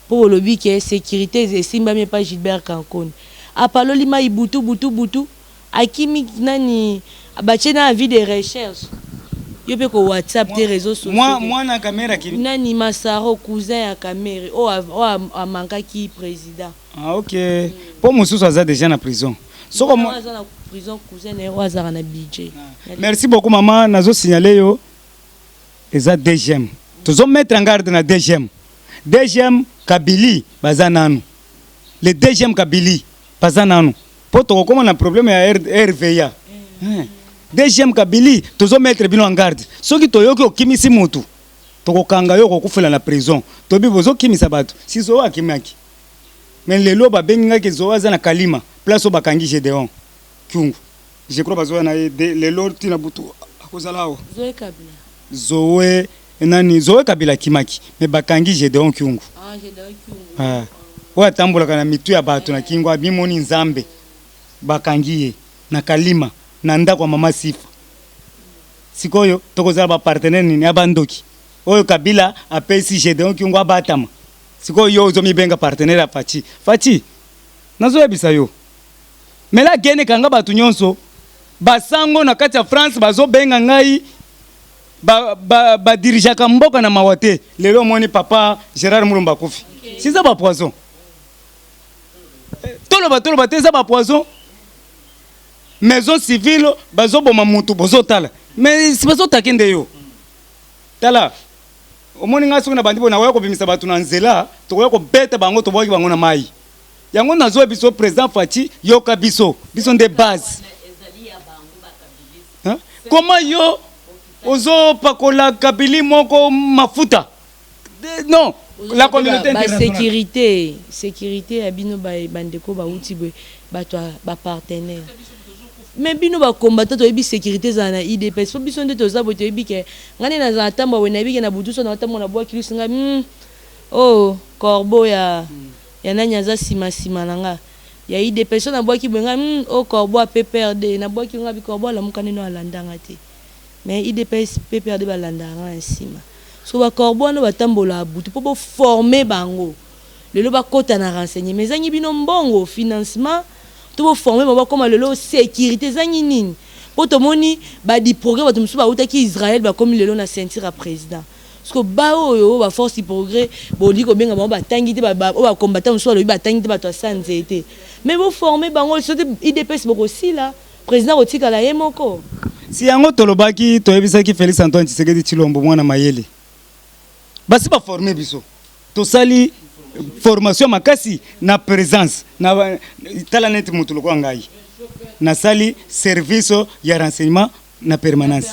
pour lobby que sécurité esimba mais pas Gilbert Kankondo apaloli mai butu akimi nani abache na avis de recherche yo pe ko WhatsApp des réseaux sociaux moi na caméra kimi nani Masaro cousin ya caméra o manka ki président OK pour mususu aza déjà na prison soko mo aza na prison cousin ero aza na budget merci beaucoup maman nazo signaler yo eza DGM tozo mettre en garde na DGM Kabili baza nanu le DGM Kabili baza nanu po to koma na problème ya RVA DGM Kabili tozo mettre bino en garde soki toyoki okimisi mutu tokokanga yo kokufela na prison tobi bozo kimisa bato sizo akimaki mais lelo ba benga ke zo aza na Kalima place bakangi Gédéon Kyungu je crois bazo na lelo tina butu akozalao Zoé Kabila kimaki mais bakangi Gédéon Kyungu wa tambola kana mitu ya bato na kingo abimoni nzambe bakangiye na Kalima na ndako mama Sifa sikoyo tokozala ba partenaire nini abandoki oyo Kabila apesi Gédéon Kyungu abatama sikoyo yo zo mibenga partenaire ya Fachi nazo yebisa yo mela gene kanga batu nyonso basango na kati ya France bazo benga ngai ba dirijaka mboka na mawate lelo moni papa Gérard Mulumba Kofi si ça ba poison tolo ba te ça ba poison maison civile bazo boma mutu bozo tala mais si bazo takende yo tala omoni ngaso na bandi bona waya ko bimisa batu na nzela to waya ko beta bango to boki bango na mai yango nazo biso président Fachi yo kabiso biso de base comment yo ozo pakola Kabili moko mafuta non la communauté sécurité abino ba bandeko ba uti ba partenaire mais bino ba combattant to sécurité za na IDPS so biso ndeto za boto yebi ke ngane na za tamba we na yebi ke na butu so na tamba na bwa kilusi nga oh corbeau ya nanya za sima nanga ya IDPS so na bwa ki benga oh corbeau a PPRD na bwa ki nga bi corbeau la mukane no alandanga te mais IDPS PPRD ba landanga nsima so ba corbeau no batambola butu po former bango lelo ba kota na renseigner mais zangi bino mbongo financement to former ba comme lelo sécurité zangi nini poto moni ba di progrès ba musu ba utaki Israël ba comme lelo na ceinture à président parce que ba oyo ba force progrès bo liko benga ba tangi te ba combattant musu ba tangi te ba to sanzete mais bo former bango so IDPS boko si là président otika la yemoko si yango tolobaki toyebisaki Félix Antoine Tshisekedi Tshilombo mwana mayele basi ba former biso to sali formation makasi na présence na tala net mutu loko ngai na sali service ya renseignement na permanence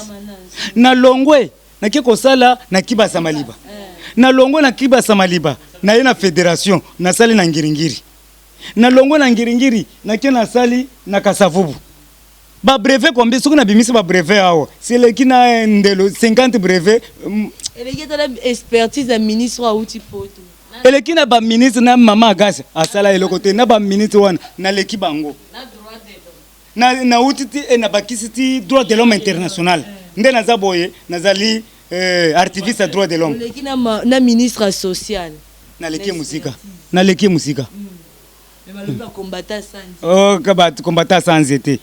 na longwe na kiko sala na kiba samaliba na longwe na kiba samaliba na yena fédération na sali na ngiringiri na longwe na ngiringiri na kena sali na kasavubu ba brevet combien soki na bimisi ba brevet awo c'est le kina ndelo 50 brevet eleki tala expertise ya ministre wa uti poto eleki na ba ministre na mama agasi asala eloko te na ba ministre wana na leki bango na utiti na bakisiti droit de l'homme international nde naza boye nazali activiste droit de l'homme eleki na ministre social na leki musika mais baloba combattant sans oh ka combattant sans été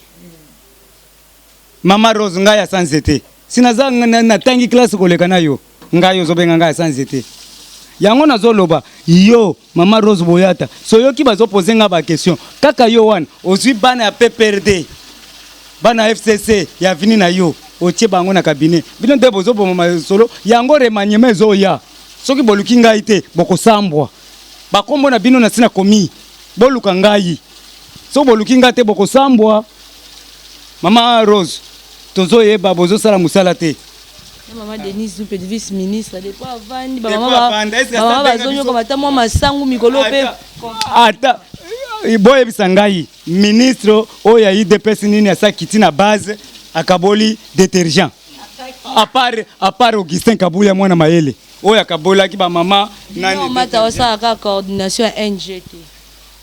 mama Rose ngaya sans été sinaza na tangi classe koleka nayo ngayo zobenga ngaya sans été yango nazoloba yo mama Rose Boyata soyoki bazoposer nga ba question kaka yo wana ozwi bana ya PPRD bana FCC ya vini na yo otie bango na cabinet bino nde bozoboma solo yango remaniement ezoya soki boluki ngai te bokosambwa bakombo na bino na sina komi boluka ngai so boluki ngai te bokosambwa mama Rose tozoyeba bozosala musala te Maman Denise Zoupe, vice-ministre, depuis avant, bazonyo comme attends moi sangu mikolo pe. Ata boye bisangai ministre oya IDPS nini asa kitina base akaboli détergent. À part Augustin Kabuya mwana mayele. Oya kabola ki ba mama nani. Non mata wasa ka coordination NGT.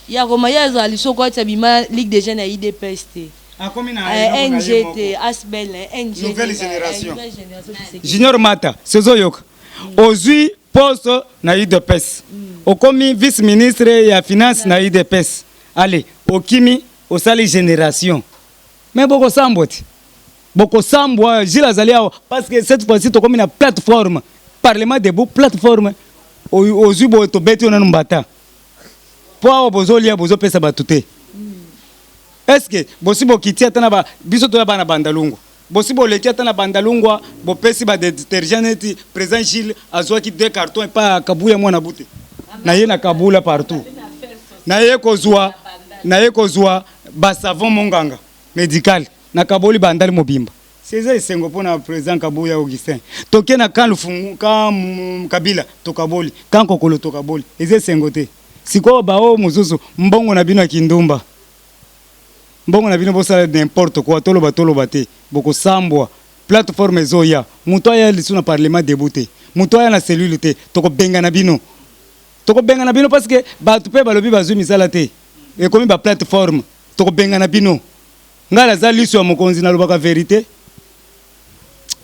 Ya koma ya za liso kwa tabima Ligue des jeunes à IDPS te. NGT, Asbel, NGT. Nouvelle génération. Junior Mata, Sezoyok. Ozui poste na IDPS. Okomi vice-ministre ya finance na IDPS. Allez, okimi osali génération. Mais boko samboti. Boko sambwa jila zalia parce que cette fois-ci to komi na plateforme. Parlement debout plateforme. Ozui bo to beti ona mbata. Po bozolia bozo pesa batute. Est-ce que bosibo kitia tana ba biso to bana bandalungu bosibo lekia tana bandalungwa bo pesi ba détergent président Gilles azwa ki 2 cartons et pas kabuya mwana bute na ye na kabula partout na ye kozwa ba savon monganga médical na kaboli bandali mobimba c'est sengo pona président Kabuya Augustin toke na kan lufungu ka kabila to kaboli kan kokolo to kaboli eze sengote siko ba o muzuzu mbongo na bino kindumba mbongo na bino bosala n'importe quoi toloba te boko sambwa plateforme zoya muto ya lisu na parlement débuté muto ya na cellule te toko benga na bino parce que ba tupe balobi bazui misala te e komi ba plateforme toko benga na bino ngala za lisu ya mokonzi na lobaka vérité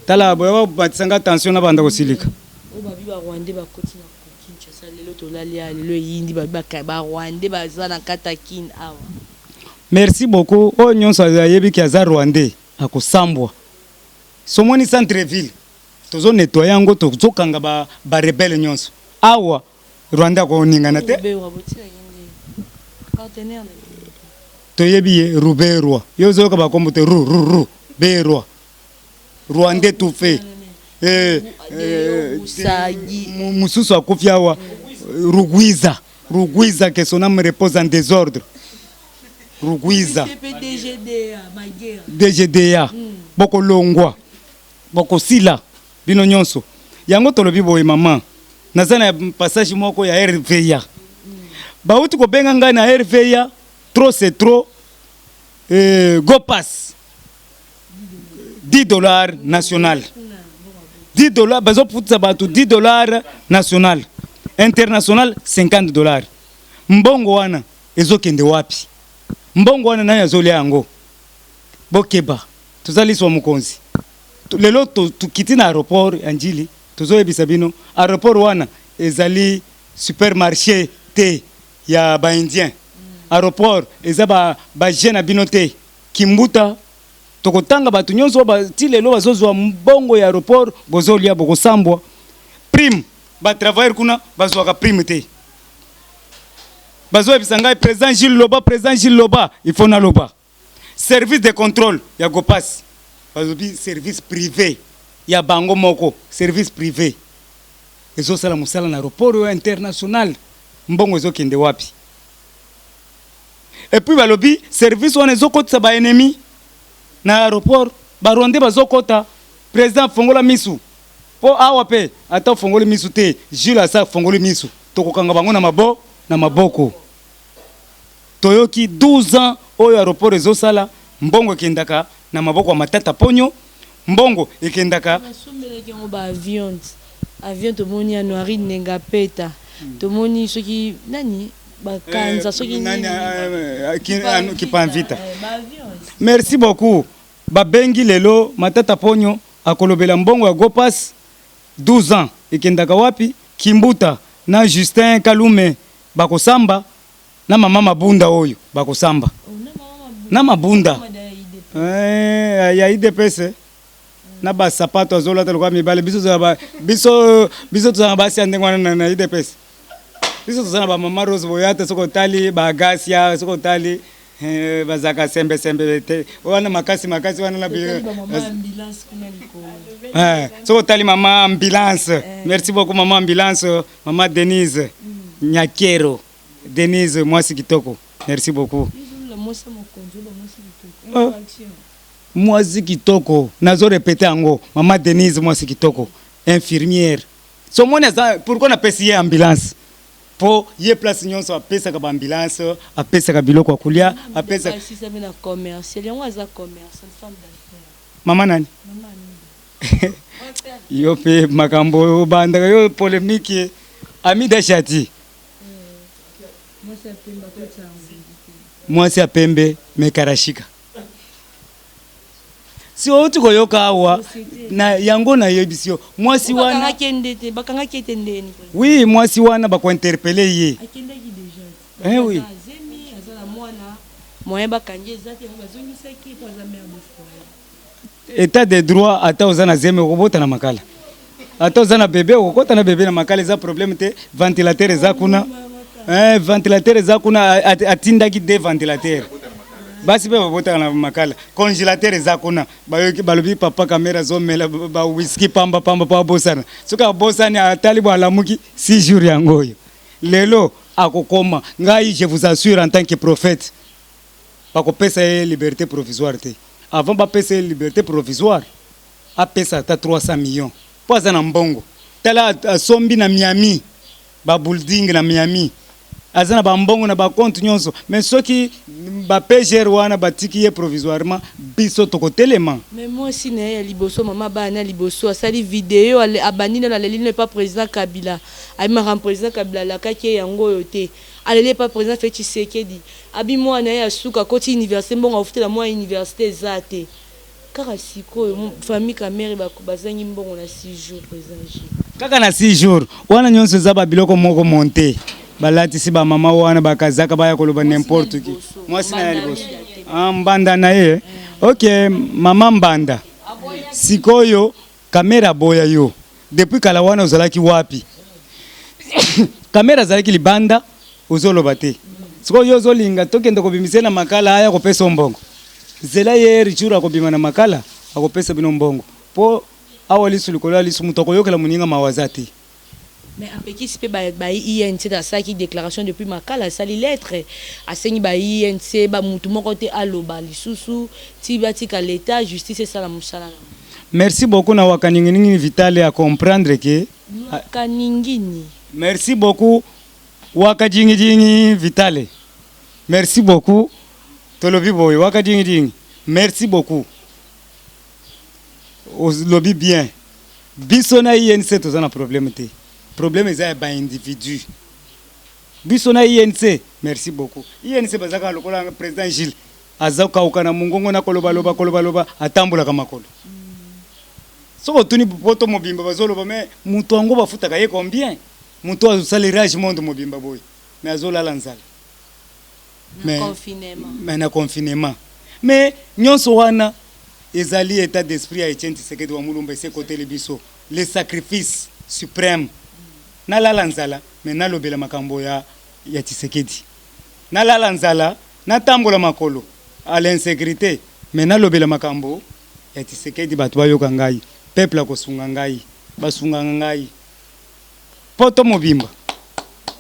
tala boyo batisanga tension na banda kosilika o babi ba Rwanda ba koti na Kinshasa lelo to lalia lelo yindi ba Rwanda ba na katakin awa. Merci beaucoup. Oh nyonso ayebi ki aza Rwandais akosambwa. Somoni centre-ville. Tozo nettoyer yango tozokanga ba rebelle nyonso. Awa Rwanda ko ningana te. Toyebi Ruberwa. Yozo ka ba kombote ru berwa. Rwandais tout fait. Mususu akufi awa Rugwiza que son âme repose en désordre. Rugwiza DGDA boko longwa boko sila bino nyonso yango tolobi boye mama nazana passage moko ya RVA bauti ko benga ngai na RVA trop c'est trop go pass $10 national. $10 bazo putsa batu $10 national. International $50. Mbongo wana ezokende wapi? Mbongo wana nayo azolia yango. Bokeba. Tuzaliswa mukonzi. Lelo tukiti na aéroport anjili. Tuzoyebisa bino aéroport wana ezali supermarché te ya ba indien. Aéroport eza ba jeune bino te. Kimbuta tokotanga batu nyonso ba ti lelo bazozwa mbongo ya aéroport bozolia bokosambwa. Prime ba travailler kuna bazwaka prime te. Bazoyebisa ngai président Gilles Loba il faut na loba. Service de contrôle ya Gopas. Bazobi service privé ya bango moko, service privé. Ezo sala musala na aéroport international. Mbongo ezokende wapi? Et puis balobi service wana ezokotisa ba ennemi na aéroport, ba Rwandais bazokota. Président fongola misu. Po awa pe ata fongoli misu te, Jules asa fongoli misu. Tokokanga bango na maboko. Toyoki 12 ans oyo aéroport ezosala, mbongo ekendaka na maboko ya Matata Ponyo, mbongo ekendaka avion tomoni ya noiri nenga peta tomoni soki nani bakanza soki nani kipanvita. Merci beaucoup. Babengi lelo Matata Ponyo akolobela mbongo ya Gopas 12 ans ekendaka wapi? Kimbuta na Justin Kalume bakosamba na mama Mabunda oyo bakosamba na Mabunda ya IDPS na ba sapato azolata lokwa mibale biso tuzana basi andengwana na IDPS biso tuzana ba mama Rose Boyata soko tali ba Gasia soko tali bazaka sembe te wana makasi wana na ambulance kuna soko tali mama ambulance. Merci beaucoup mama ambulance, mama Denise Nyakero, Denise Mwasi Kitoko. Merci beaucoup. Mwasi Kitoko nazo répéter ango mama Denise Mwasi Kitoko, infirmière. So mona za pourquoi na pesier ambulance? Po ye place nyonso apesa ka ambulance, apesa ka biloko ya kulia, apesa na commercial. Yango za commercial femme d'affaires. Mama nani? Mama yo pe makambo banda yo polémique Amida Shati. Mwasi apembe mekarashika. Si otu koyoka awa na yango na yebisio mwasi wana bakanga kete ndeni. Oui, mwasi wana bako interpeller ye. Akendaki déjà. Oui. Zemi azala mwana moyen bakanje zati bazongisa ki kwa za mère de foyer. État de droit ata ozana zeme kobota na makala. Ata ozana bébé okota na bébé na makala za problème te ventilateur za kuna. Ventilateur za kuna atindaki de ventilateur. Basi pe babota na makala. Congélateur za kuna balobi papa kamera zomela ba whisky pamba pa bosana. Soka bosana atali bo alamuki 6 jours yangoyo. Lelo akokoma ngai je vous assure en tant que prophète. Bakopesa liberté provisoire te. Avant ba pesa liberté provisoire a pesa ta 300 millions. Poza na mbongo. Tala sombi na Miami. Ba building na Miami. Azana ba mbongo na ba compte nyonso. Mais soki ba PGR wana batiki ye provisoirement biso tokotelema. Mais moi aussi na liboso mama bana liboso asali vidéo abani na la ligne pas président Kabila. Aima ram président Kabila la kaki yango yote. Alele pas président Félix Tshisekedi. Abi moi na ya suka koti université mbongo ofutela moi université zate. Kaka siko famille kamere bazangi mbongo na 6 jours président. Kaka na 6 jours wana nyonso za ba biloko moko monter. Balati si ba mama wana bakazaka baya koloba n'importe qui. Moi sina ya liboso. Mbanda na ye. OK, mama Mbanda. Sikoyo kamera boya yo. Depuis kala wana ozalaki wapi? Kamera zalaki libanda uzoloba te. Sikoyo zolinga tokende kobimisena makala aya kopesa mbongo. Zela ye richura kobima na makala akopesa bino mbongo. Po awali sulikola lisu mutoko yokela muninga mawazati. Mais apeki sipe ba INC da saki déclaration depuis makala sali lettre asengi ba INC ba mutu moko te aloba lisusu ti batika l'état justice sala musala. Merci beaucoup na wakaningini Vitale à comprendre que kaningini. Merci beaucoup wakajingi Vitale. Merci beaucoup Tolobi boy wakajingi. Merci beaucoup. lobby bien biso na INC toza na problème te problème eza ya baindividu biso na INC merci beaucoup INC bazaka lokola président Gilles aza kauka na mungongo na koloba atambolaka makolo soko tuni poto mobimba bazoloba mais mutu ango bafutaka ye combien mutu azosalirage monde mobimba boy mais azolala nzala mais na confinement mais nyonso wana ezali état d'esprit ya Etienne Tshisekedi wa Mulumba ese côté le biso le sacrifice suprême na lala nzala mais na lobela makambo ya Tshisekedi na lala nzala na tambola makolo à l'insécurité mais na lobela makambo ya Tshisekedi batu bayoka ngai peuple akosunga ngai basunga ngai poto mobimba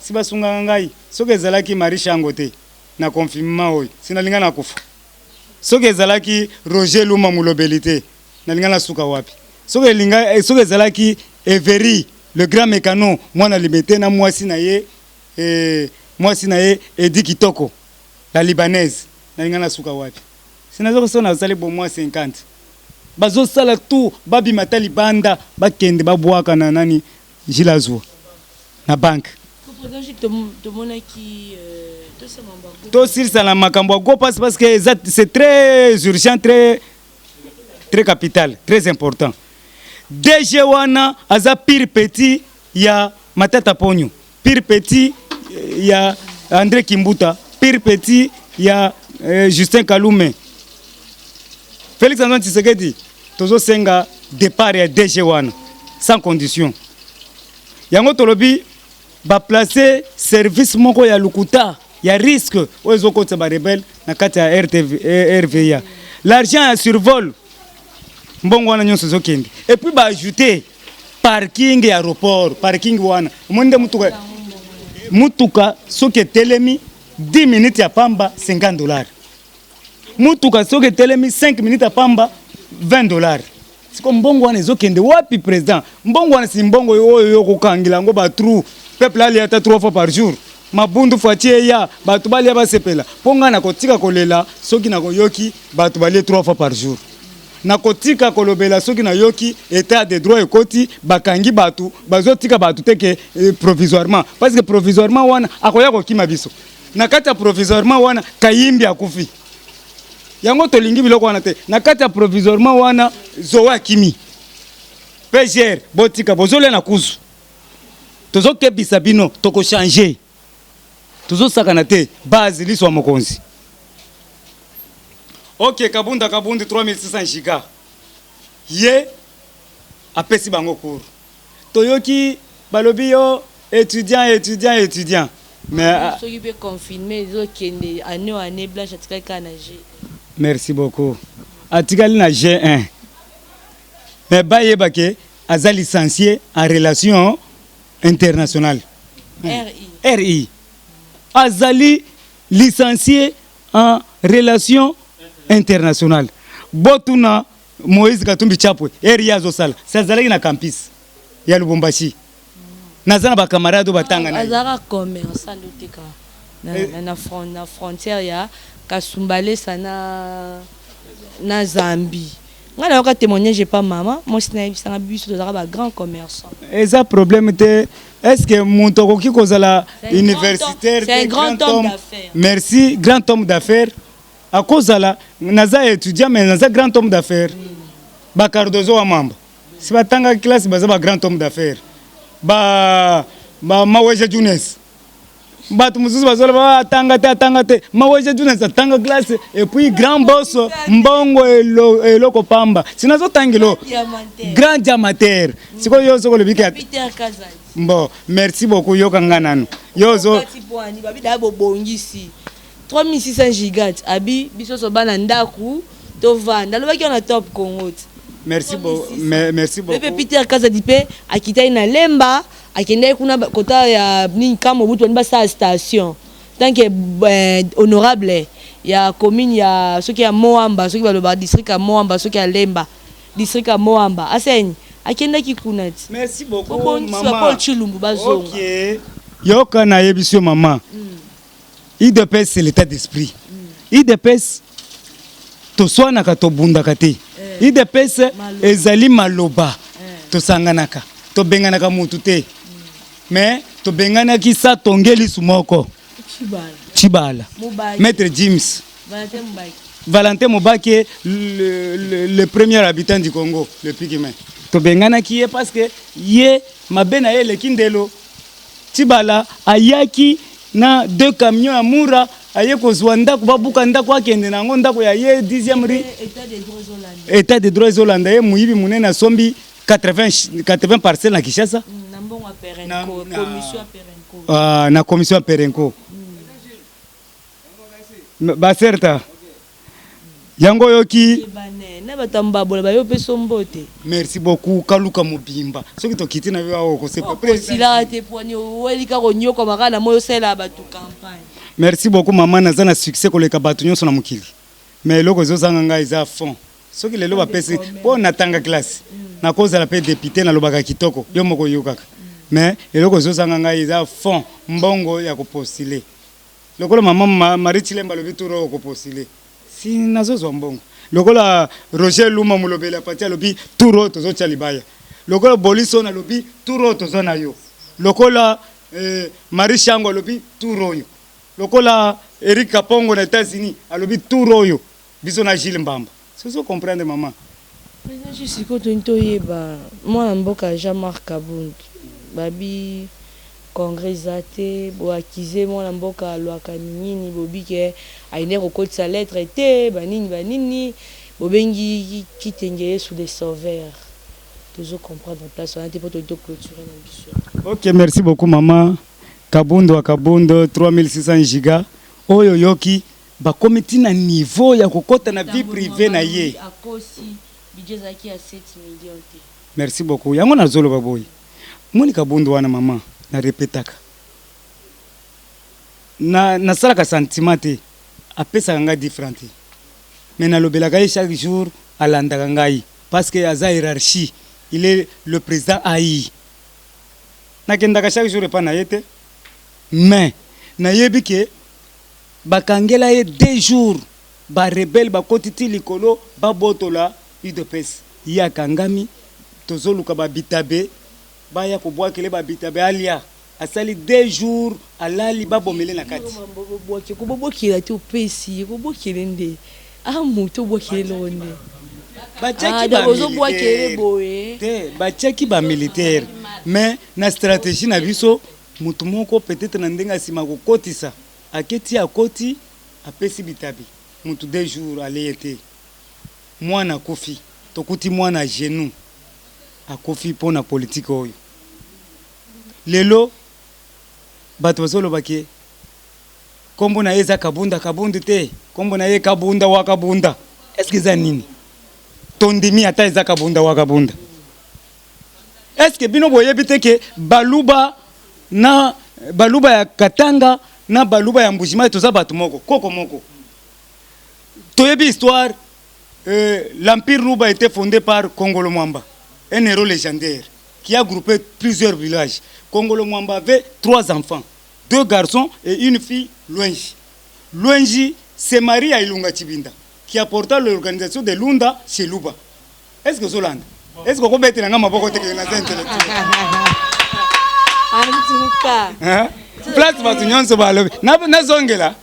si basunga ngai soki ezalaki Marisha Ngote na confinement oyo sinalinga na kufa soki ezalaki Roger Luma mulobelité nalinga na suka wapi soki ezalaki Everi le grand mécano mwana limité na mwasi na ye Edi Kitoko la libanaise nalinga na suka wapi sinazo sona sali bo mwa 50 bazo sala tout babi matali banda bakende babwaka na nani Gilazwa na banque to sirisa na makambo go parce que c'est très urgent très capital très important DG wana aza pire petit ya Matata Ponyo pire petit ya André Kimbuta pire petit ya Justin Kalume Félix Antoine Tshisekedi tozo senga départ ya DG wana sans condition yango tolobi ba placer service moko ya lukuta ya risque ozo kotsa ba rebelle na kati ya RVA l'argent ya survol mbongo wana nyonso zokende et puis ba ajouter parking ya aéroport parking wana monde mutuka soki telemi 10 minutes ya pamba $50 mutuka soki telemi 5 minutes ya pamba $20 siko mbongo wana ezokende wapi président mbongo wana si mbongo oyo yokokangila ngo ba trou peuple ali ata 3 fois par jour mabundu fatie ya batu bali ya basepela ponga na kotika kolela soki na koyoki batu bali 3 fois par jour na kotika kolobela soki na yoki état de droit ekoti bakangi batu bazotika batu teke provisoirement parce que provisoirement wana akoya kokima biso na kati ya provisoirement wana kayimbi akufi yango tolingi biloko wana te na kati ya provisoirement wana zowa kimi PGR botika bozole na kuzu tozo kebisa bino toko changer tozo sakana te base liswa mokonzi OK kabunda 3600 giga ye apesi bango cours toyoki balobi yo étudiant mais soki pe confirmer zo kende année blanche atikali kana G merci beaucoup atikali na G1 mais baye bake aza licencié en relations internationales RI azali licencié en relations internationales botuna Moïse Katumbi Chapwe RI azosala sazalaki na campus ya Lubumbashi nazana ba camarade batanga na azara commerçant luteka na frontière ya Kasumbale sana na Zambie ngala yoka témoignage pas maman moi sina biso tozaka ba grand commerçant eza problème te est-ce que muntoko ki kozala universitaire c'est un grand homme d'affaires merci grand homme d'affaires à kozala naza étudiant mais naza grand homme d'affaires ba Cardozo wa mamba si batanga classe baza ba grand homme d'affaires ba Maweja Junes batu muzuzu bazola atanga te Maweja Junes atanga classe et puis grand boss mbongo eloko pamba sinazo tangilo grand diamantaire siko yozo ko lebika Peter Kazali bon merci beaucoup yokanga nanu yozo bwani babida bobongisi 3600 gigas abi biso so bana ndaku to vanda lobaki on a top Congo merci beaucoup merci beaucoup Peter Kazadi pe akitai na lemba akende kuna kota ya ni kama butu ni basa station tant que honorable ya commune ya soki ya Moamba soki baloba district ya Moamba soki ya Lemba district ya Moamba aseni akende kikuna ti merci beaucoup maman Paul Chilumbu bazonga OK yoka na yebisio maman IDPS c'est l'état d'esprit IDPS to swana ka to bunda kate idps ezali maloba tosanganaka tobenganaka mutu te mais tobenganaki sa tongeli sumoko Chibala maître James Valentin Mobaki le premier habitant du Congo le Pygmée tobenganaki ye parce que ye mabena ye le kindelo Chibala ayaki na 2 camions à Moura aye kozwa ndako babuka ndako akende nango ndako ya ye 10e rue état de droit Zolanda ye muyibi munene asombi 80 parcelles na Kinshasa na commission ya Perenco ba certa yango yoki na batambabola bayo peso mbote. Merci beaucoup Kaluka Mobimba soki tokiti na yo ko c'est pas président te poni welika ko nyoko makana moyo sela batu campagne. Merci beaucoup maman naza na succès ko leka batu nyonso na mukili mais loko zo zanga ngai za fond soki lelo ba pesi po natanga classe na cause la paix député na lobaka kitoko yo moko yokaka mais eloko zo zanga ngai za fond mbongo ya ko postuler lokola maman Marie Chilemba lobi turo ko postuler si nazo zo mbongo lokola Roger Luma mulobela patia lobi turo tozo chalibaya lokola Boliso na lobi turo tozo na yo lokola Marie Chango lobi turo yo lokola Eric Kapongo na États-Unis alobi turo yo biso na Gilles Mbamba so comprendre maman président jusiko tonto yeba moi mboka Jean-Marc Kabund babi congrès até bo accuser moi mboka lwaka nini bobike aine kokotsa lettre té banini bobengi kitengeye sous des sauveurs toujours comprendre en place on a pour tonto clôturer l'ambition. OK, merci beaucoup maman. Kabundo wa Kabundo 3600 giga oyo yoki ba comité na niveau ya kokota na vie privée na ye akosi budget zaki à 7 millions. Merci beaucoup yango na zolo baboy moni Kabundo wana mama na répétaka na salaka sentiment te apesa nga différent mais na lobelaka ye chaque jour alandaka ngai parce que aza hiérarchie il est le président AI nakendaka chaque jour epa na ye te mais nayebi ke bakangela ye 2 jours ba rebelle bakotiti likolo babotola UDPS ya kangami tozoluka babitabe baya kobwakele babitabe alia asali 2 jours alali babomele na kati kobokela te opesi kobokele nde muto bokele londe bachaki ba militaire mais na stratégie na biso mutu moko peut-être na ndenga sima kokotisa aketi akoti apesi bitabi mutu 2 jours aleyete mwana kofi tokuti mwana genou akofi pona politique oyo lelo bato bazolo bake kombo na eza kabunda te kombo na ye kabunda wa kabunda est-ce que za nini tondimi ata eza kabunda wa kabunda est-ce que bino boyebi te ke baluba ya Katanga na baluba ya Mbujima toza bato moko koko moko toyebi histoire l'empire Luba a été fondé par Kongolo Mwamba un héros légendaire qui a groupé plusieurs villages. Kongolo Mwamba avait 3 enfants, 2 garçons et une fille, Luenji. Luenji s'est marié à Ilunga Chibinda qui apporta l'organisation de Lunda chez Luba. Est-ce que Zolanda? Est-ce que vous pouvez être un peu intellectuel? Place Matignon se balobi. Na zongela.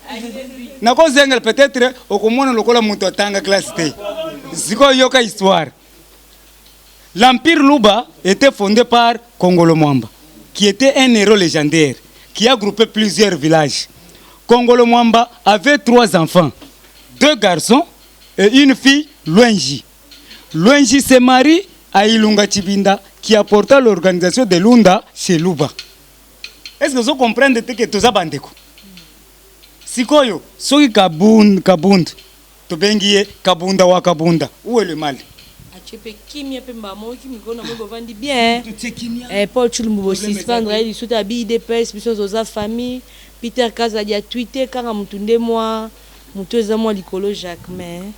Na ko zengela peut-être okomona lokola muto atanga classe T. Siko yoka histoire. L'empire Luba était fondé par Kongolo Mwamba, qui était un héros légendaire, qui a groupé plusieurs villages. Kongolo Mwamba avait 3 enfants, 2 garçons et une fille, Luenji. Luenji s'est marié à Ilunga Chibinda, qui apporta l'organisation de Lunda chez Luba. Est-ce que vous comprenez que tout ça bandeko? Sikoyo, soki kabund, to bengiye kabunda wa kabunda. Où est le mal? Achepe kimia pe mbamo kimikona mo bovandi bien. Paul Chulumbo suspendre il sous ta BIDPS biso za famille. Peter Kazadi a tweeté kanga mutunde moi mutweza moi likolo Jacquemain.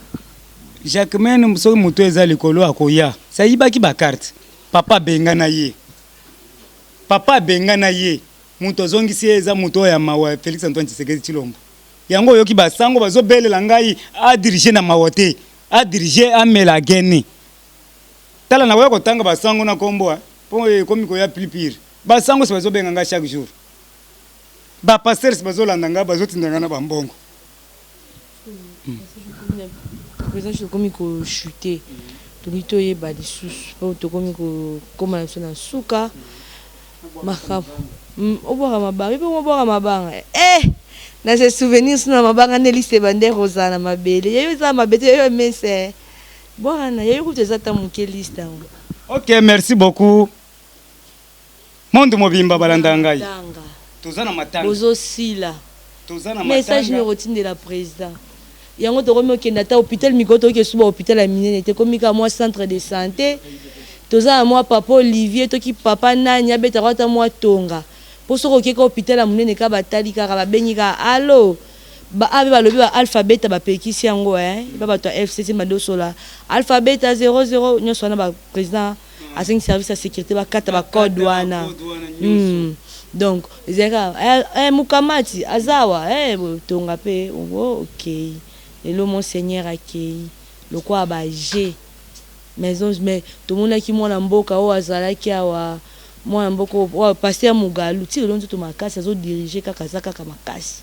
Jacquemain mso mutweza likolo akoya. Sayibaki ba carte. Papa benga na ye. Muto zongisi eza muto ya mawa Félix Antoine Tshisekedi Tshilombo. Yango yoki basango bazobelela ngai a diriger na mawote. a diriger amela geni tala na weko tanga basango na kombo po komi ko ya plus basango se bazobenga nga chaque jour ba pasteur se bazolanda nga bazotindanga na bambongo président je komi ko chuter tolito yeba lisusu po tokomi ko koma na sona suka makabo obora mabanga pe obora mabanga na se souvenir sona mabanga ne liste bande rosa na mabele yeyo za mabete yeyo mese bwana yeyo kuteza ta muke liste. OK, merci beaucoup. Monde mobimba balanda ngai tozana matanga bozo sila tozana matanga message ne routine de la président yango to komi okenda ta hôpital mikoto ke suba hôpital ya minene te komi ka moi centre de santé toza moi papa Olivier to ki papa nani abeta kwata moi tonga poso ko ke hôpital ya minene ka batali ka ba bengi ka allo ba abe ba lobi ba alphabet ba pekisi yango ba ba to FCC madosola alphabet 00 nyoso na ba président a 5 services de sécurité ba kata ba code wana donc zeka mukamati azawa tonga pe OK lelo monseigneur akei lokwa ba G maison mais tout monde qui mona mboka o azalaki awa mwana mboka o pasteur Mugalu ti lelo nto makasi azo diriger kaka zaka kaka makasi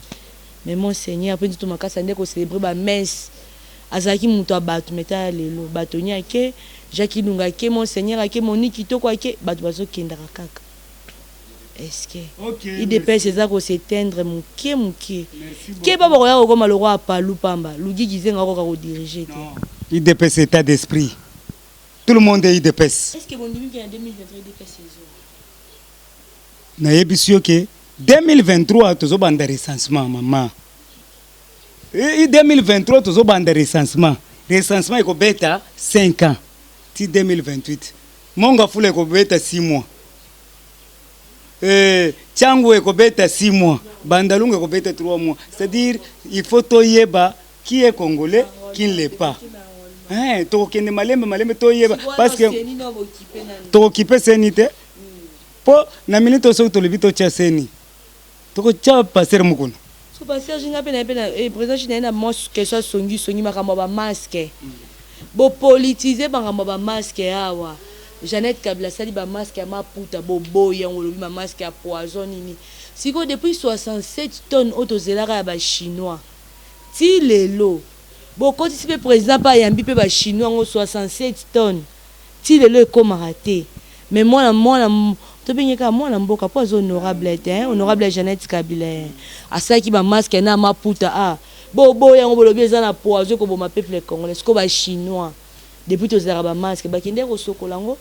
mais monseigneur pe nto makasi ande ko célébrer ba messe azaki muto abatu meta lelo batonya ke Jacques Lunga ke monseigneur ake Monique Kitoko ake batu bazo kendaka kaka est-ce que il dépêche ça ko s'éteindre muke ke baba ko ya ko maloko apalu pamba lugi gizenga ko ka ko diriger te il dépêche état d'esprit tout le monde est dépêche. Est-ce que bon début en 2023 dépêche saison na yebisio ke 2023 tozo banda recensement maman 2023 tozo banda recensement iko beta 5 ans ti 2028 monga fule ko beta 6 mois changu eko beta 6 mois bandalunga eko beta 3 mois, c'est-à-dire il faut toyeba qui est congolais qui ne l'est pas. To kende malembe toyeba parce que to occupé senité po na minute so to lebito cha seni to cha passer mukono so passer jinga pena président china mo question songi makambo ba masque bo politiser makambo ba masque awa Jeannette Kabila sali ba masque ya maputa bobo yango lobi ma masque ya poison nini siko depuis 67 tonnes autozelaka ya ba chinois ti lelo bo koti sipe président pa yambi pe ba chinois ngo 67 tonnes ti lelo ekomaka te mais moi to benyeka mwana mboka po honorable honorable Jeannette Kabila asaki ba masque na maputa bobo yango bolobi eza na poison ko boma peuple congolais siko ba chinois depuis tozala ba masque ba kende ko sokolango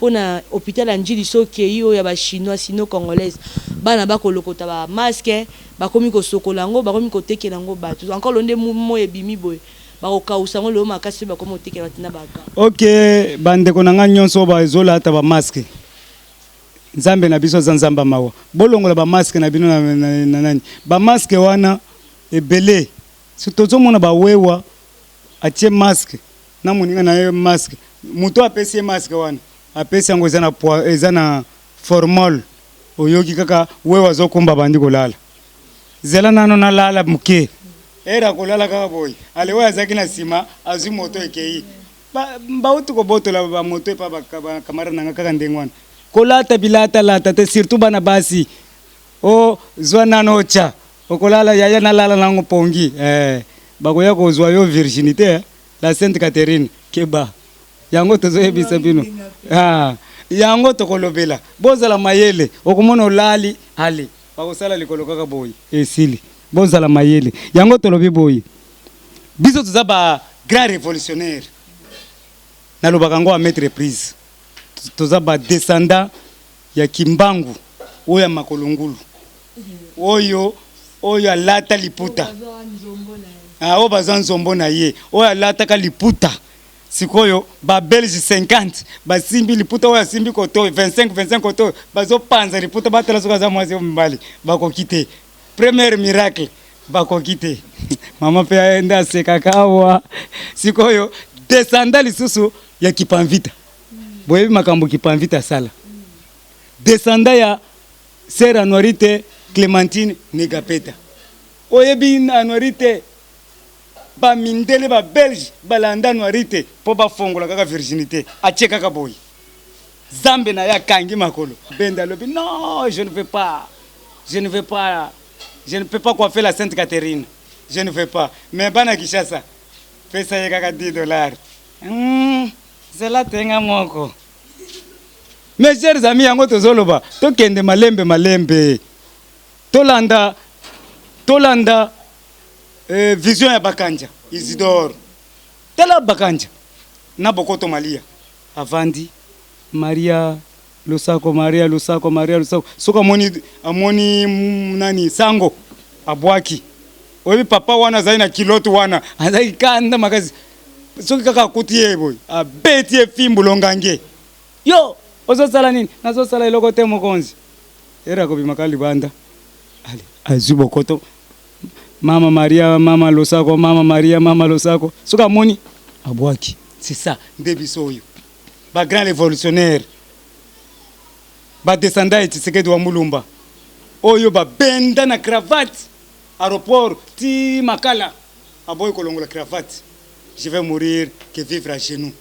pona hôpital Anjili Sokei ya ba chinois sino congolaise bana ba kolokota ba masque ba komi ko sokolango ba komi ko tekelango bato encore londe mo ebimi boy ba ko kausango lo makasi ba komo tekela tina baka. OK, bande konanga nyonso ba zola ta ba masque nzambe na biso zanzamba mawa bolongola ba masque na bino na nani ba masque wana ebele surtout mona ba wewa atie masque na muninga na masque muto apesi masque wana apesi yango eza na formol oyoki kaka wewa zokumba bandi kolala zela nano na lala muke era kolala kaka boy ale wewa zaki na sima azu moto ekei ba utu ko botola ba moto pa ba kamara nanga kaka ndengwana kolata bilata lata te surtout bana basi o zwa nano cha okolala yaya na lala nango pongi bakoya ko zwa yo virginité la Sainte Catherine keba yango tozoyebisa bino yango tokolobela bozala mayele okomona olali ali bakosala likolo kaka boyi esili bozala mayele yango tolobi boyi biso toza ba grand révolutionnaire nalobaka ngo a mettre prise toza ba descendant ya Kimbangu oya makolongulu oyo alata liputa o bazan zombo na ye oyo alata ka liputa sikoyo ba Belge 50 ba simbi liputa oyo simbi koto 25 koto bazo panza liputa batala soka za mwasi mbali bako kite premier miracle bako kite mama pe aenda sekakawa sikoyo descenda lisusu ya Kipamvita boyebi makambo Kipamvita sala descenda ya Sœur Anuarite Clémentine Negapeta oyebi Anuarite bamindele babelge balanda noirite mpo bafongola kaka virginité atie kaka boye zambe na ye akangi makolo benda alobi non je ne veux pas je ne veux pas je ne peux pas coiffer la Sainte Catherine je ne veux pas mais bana Kishasa pesa ye kaka $10 zela tenga moko. Mes chers amis, yango tozoloba tokende malembe tolanda vision ya Bakanja Isidore tela Bakanja na Bokoto Malia avandi Maria Lusako soka amoni nani sango abwaki obi papa wana zaina kiloto wana azai kanda makazi soki kaka kutie boy abeti fimbu longange yo ozosala nini nazosala eloko te mokonzi era ko bimakali banda ali azubo koto mama Maria mama Lusako soka moni abwaki c'est ça ndebiso yo ba grand révolutionnaire ba descendant Tshisekedi wa Mulumba oyo ba benda na cravate aéroport ti makala aboy kolongola cravate je vais mourir que vivre à genoux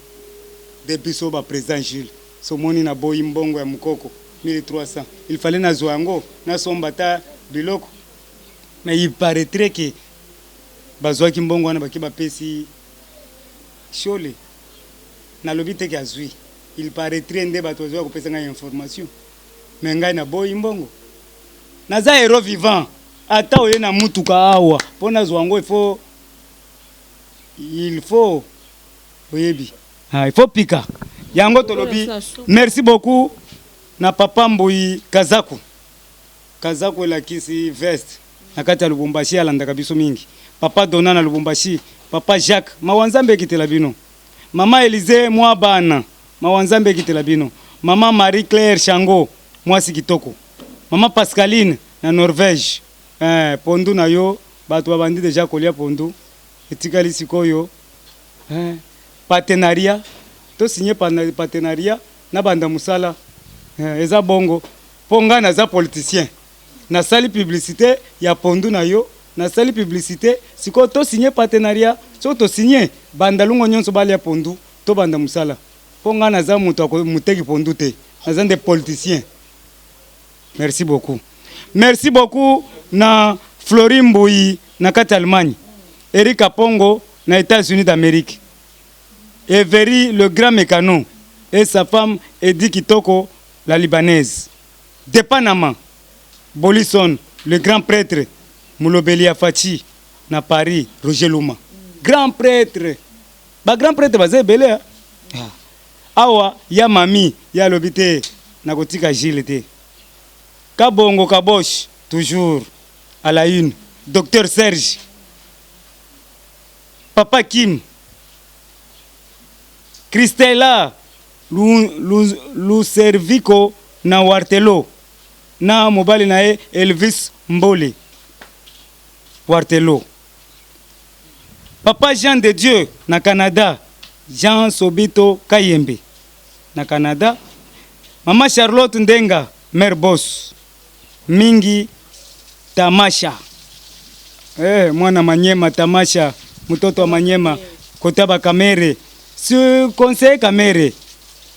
debiso ba président Jules somoni na boyi mbongo ya mukoko 1300 il fallait na zoango na sombata biloko mais il paraîtrait que bazwaki mbongo wana baki bapesi shole na lobite ki azui il paraîtrait nde bato bazwa kopesa ngai information mais ngai na boyi mbongo naza héros vivant ata oye na mutuka awa pona zoango il faut oyebi il faut pika yango tolobi merci beaucoup na papa Mboyi Kazaku elakisi veste na kati ya Lubumbashi alandaka biso mingi papa Dona na Lubumbashi papa Jacques mawanzambe ekitela bino mama Elise mwa bana mawanzambe ekitela bino mama Marie Claire Chango mwasi kitoko mama Pascaline na Norvège pondu na yo bato babandi deja kolia pondu etikali sikoyo partenariat to signé partenariat na banda musala eza bongo ponga na za politicien na sali publicité ya pondu na yo na sali publicité siko to signé partenariat so to signé banda lungo nyonso bali ya pondu to banda musala ponga na za muto muteki pondu te na za des politiciens. Merci beaucoup na Florine Mboyi na kati Allemagne Eric Apongo na États-Unis d'Amérique Everi le grand mécano et sa femme Edi Kitoko la libanaise de Panama Bolison le grand prêtre Mulobeli Afachi na Paris Roger Luma grand prêtre baze belé awa ya mami ya lobité na kotika Gilles te Kabongo Kabosh toujours à la une docteur Serge papa Kim Christella Lucervico na Wartelo na mobali na Elvis Mbole Wartelo papa Jean de Dieu na Canada Jean Sobito Kayembe na Canada mama Charlotte Ndenga mère boss mingi Tamasha mwana Manyema Tamasha mtoto wa Manyema kotaba Kamere ce conseil Kamere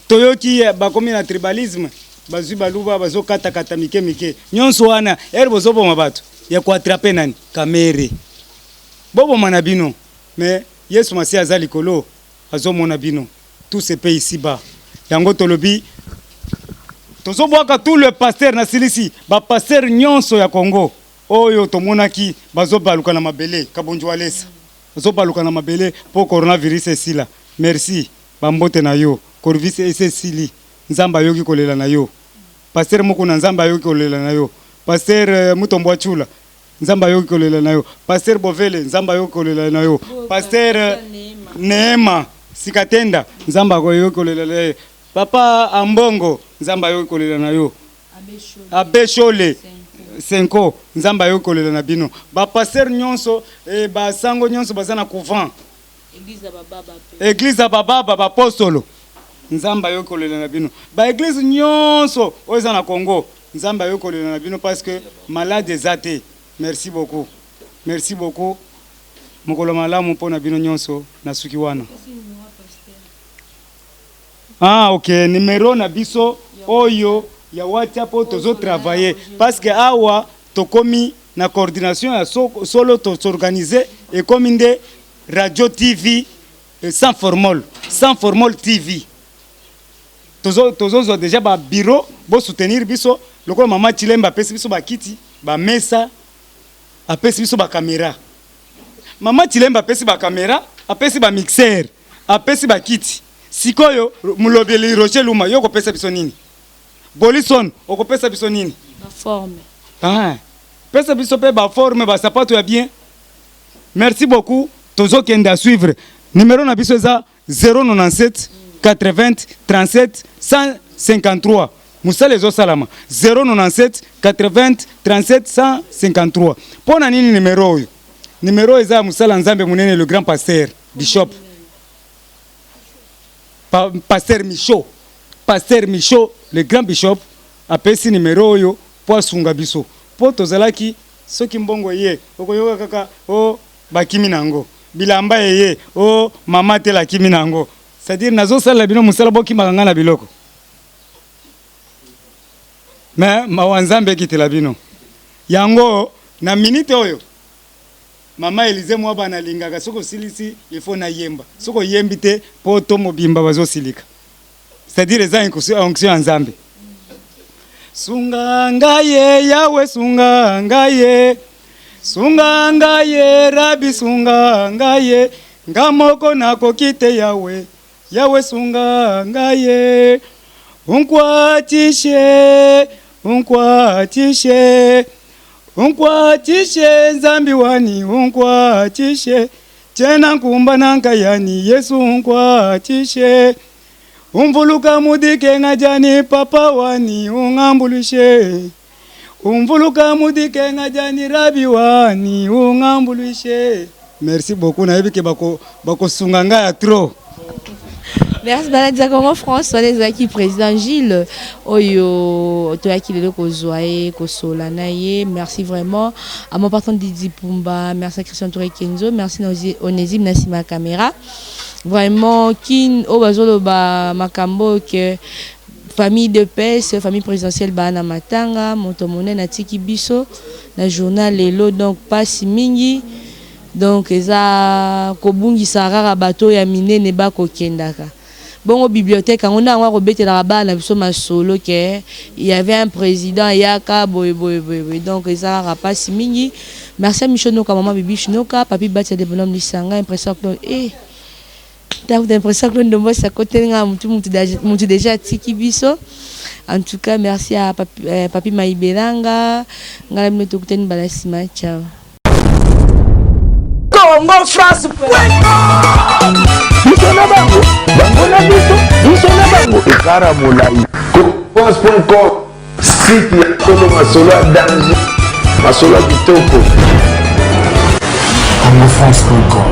toyoki bakomi na tribalisme bazwi baluba bazokata mike nyonso wana bozobo mabato ya kuatrape nani Kamere bobo manabino mais Yesu Masiya azali kolo azomona bino tout ce pays ici-bas yango tolobi tozobwaka tout le pasteur na silisi ba pasteur nyonso ya Congo oyo tomonaki bazobaluka na mabele kabonjo alesa bazobaluka na mabele po coronavirus esila merci bambote na yo coronavirus esili nzamba yoki kolela na yo pasteur moko na nzamba yoki kolela na yo pasteur Mutombo Achula nzamba yoki kolela na yo pasteur Bovele nzamba yoki kolela na yo pasteur Neema Sikatenda nzamba yoki kolela na yo papa Ambongo nzamba yoki kolela na yo Abeshole Senko nzamba yoki kolela na bino ba pasteur nyonso ba sango nyonso bazana couvent église bababa ba apostolo nzamba yoki kolela na bino ba église nyonso oza na Congo nzamba yoki kolela na bino parce que malade ezate merci beaucoup mokolo malamu mpona bino nyonso na suki wana. Ah ok, numéro na biso oyo ya WhatsApp tozo travailler parce que awa tokomi na coordination ya solo to s'organiser et comme inde radio TV sans formol TV. Tozo déjà ba bureau bo soutenir biso loko mama Chilemba pesi biso ba kiti ba mesa apesi biso ba caméra. Mama Chilemba apesi ba caméra, apesi ba mixeur, apesi ba kiti. Sikoyo mulobeli Roger Luma yoko pesa biso nini? Bolison oko pesa biso nini? Ba forme. Ah. Pesa biso pe ba forme ba sapato ya bien. Merci beaucoup. Tozo kende à suivre. Numéro na biso za 097 80 37 153. Musale zo salama 097 80 37 153. Pona nini numéro oyo? Numéro eza musala nzambe munene le grand pasteur bishop. Pasteur Michaud, le grand bishop apesi numéro oyo po asunga biso. Po tozalaki soki mbongo ye okoyoka kaka o bakimi nango. Bilamba ye o mama te la kimi nango. C'est-à-dire nazo sala bino musala boki makanga na biloko. Mais mawanzambe kitela bino. Yango na minute oyo Mama Elize mwa bana lingaka soko silisi il faut na yemba. Soko yembite po to mobimba bazo silika. C'est-à-dire les onction nzambe. Sunga ngaye yawe sunga ngaye. Sunga ngaye rabi sunga ngaye. Ngamoko nako kite yawe. Yawe sunga ngaye. Unkwatishe. Unkwatishe nzambi wani unkwatishe tena nkumba nankayani Yesu unkwatishe umvuluka mudike ngajani papa wani ungambulishe umvuluka mudike ngajani rabi wani ungambulishe. Merci beaucoup na yebike bako sunganga ya trop. Merci Baladia Congo France, les acquis président Gilles Oyo Toyaki le Kozoae Kosola Naye. Merci vraiment à mon patron Didi Pumba, merci à Christian Touré Kenzo, merci à Onésime Nassima Caméra. Vraiment kin Obazolo ba makambo que famille de paix, famille présidentielle Bana Matanga, Montomone Natiki Biso, la journal Lelo donc pas si mingi. Donc eza kobungi sarara bateau ya mine ne ba kokendaka. Bon, au bibliothèque, on a rebêté la balle, on a solo il y avait un président, Yaka, donc ça n'a pas si mini. Merci à Michonoka, maman Bibi Chinoka, papi Batia de bonhomme du Sanga, impression que t'as l'impression que nous sommes à côté de déjà Tiki Biso. En tout cas, merci à papi Maïbelanga, Ngalam Notokten Balasima, ciao. Congo France. Ekara molai Congo.com site ya Solo Masolo danger Masolo kitoko Congo France.com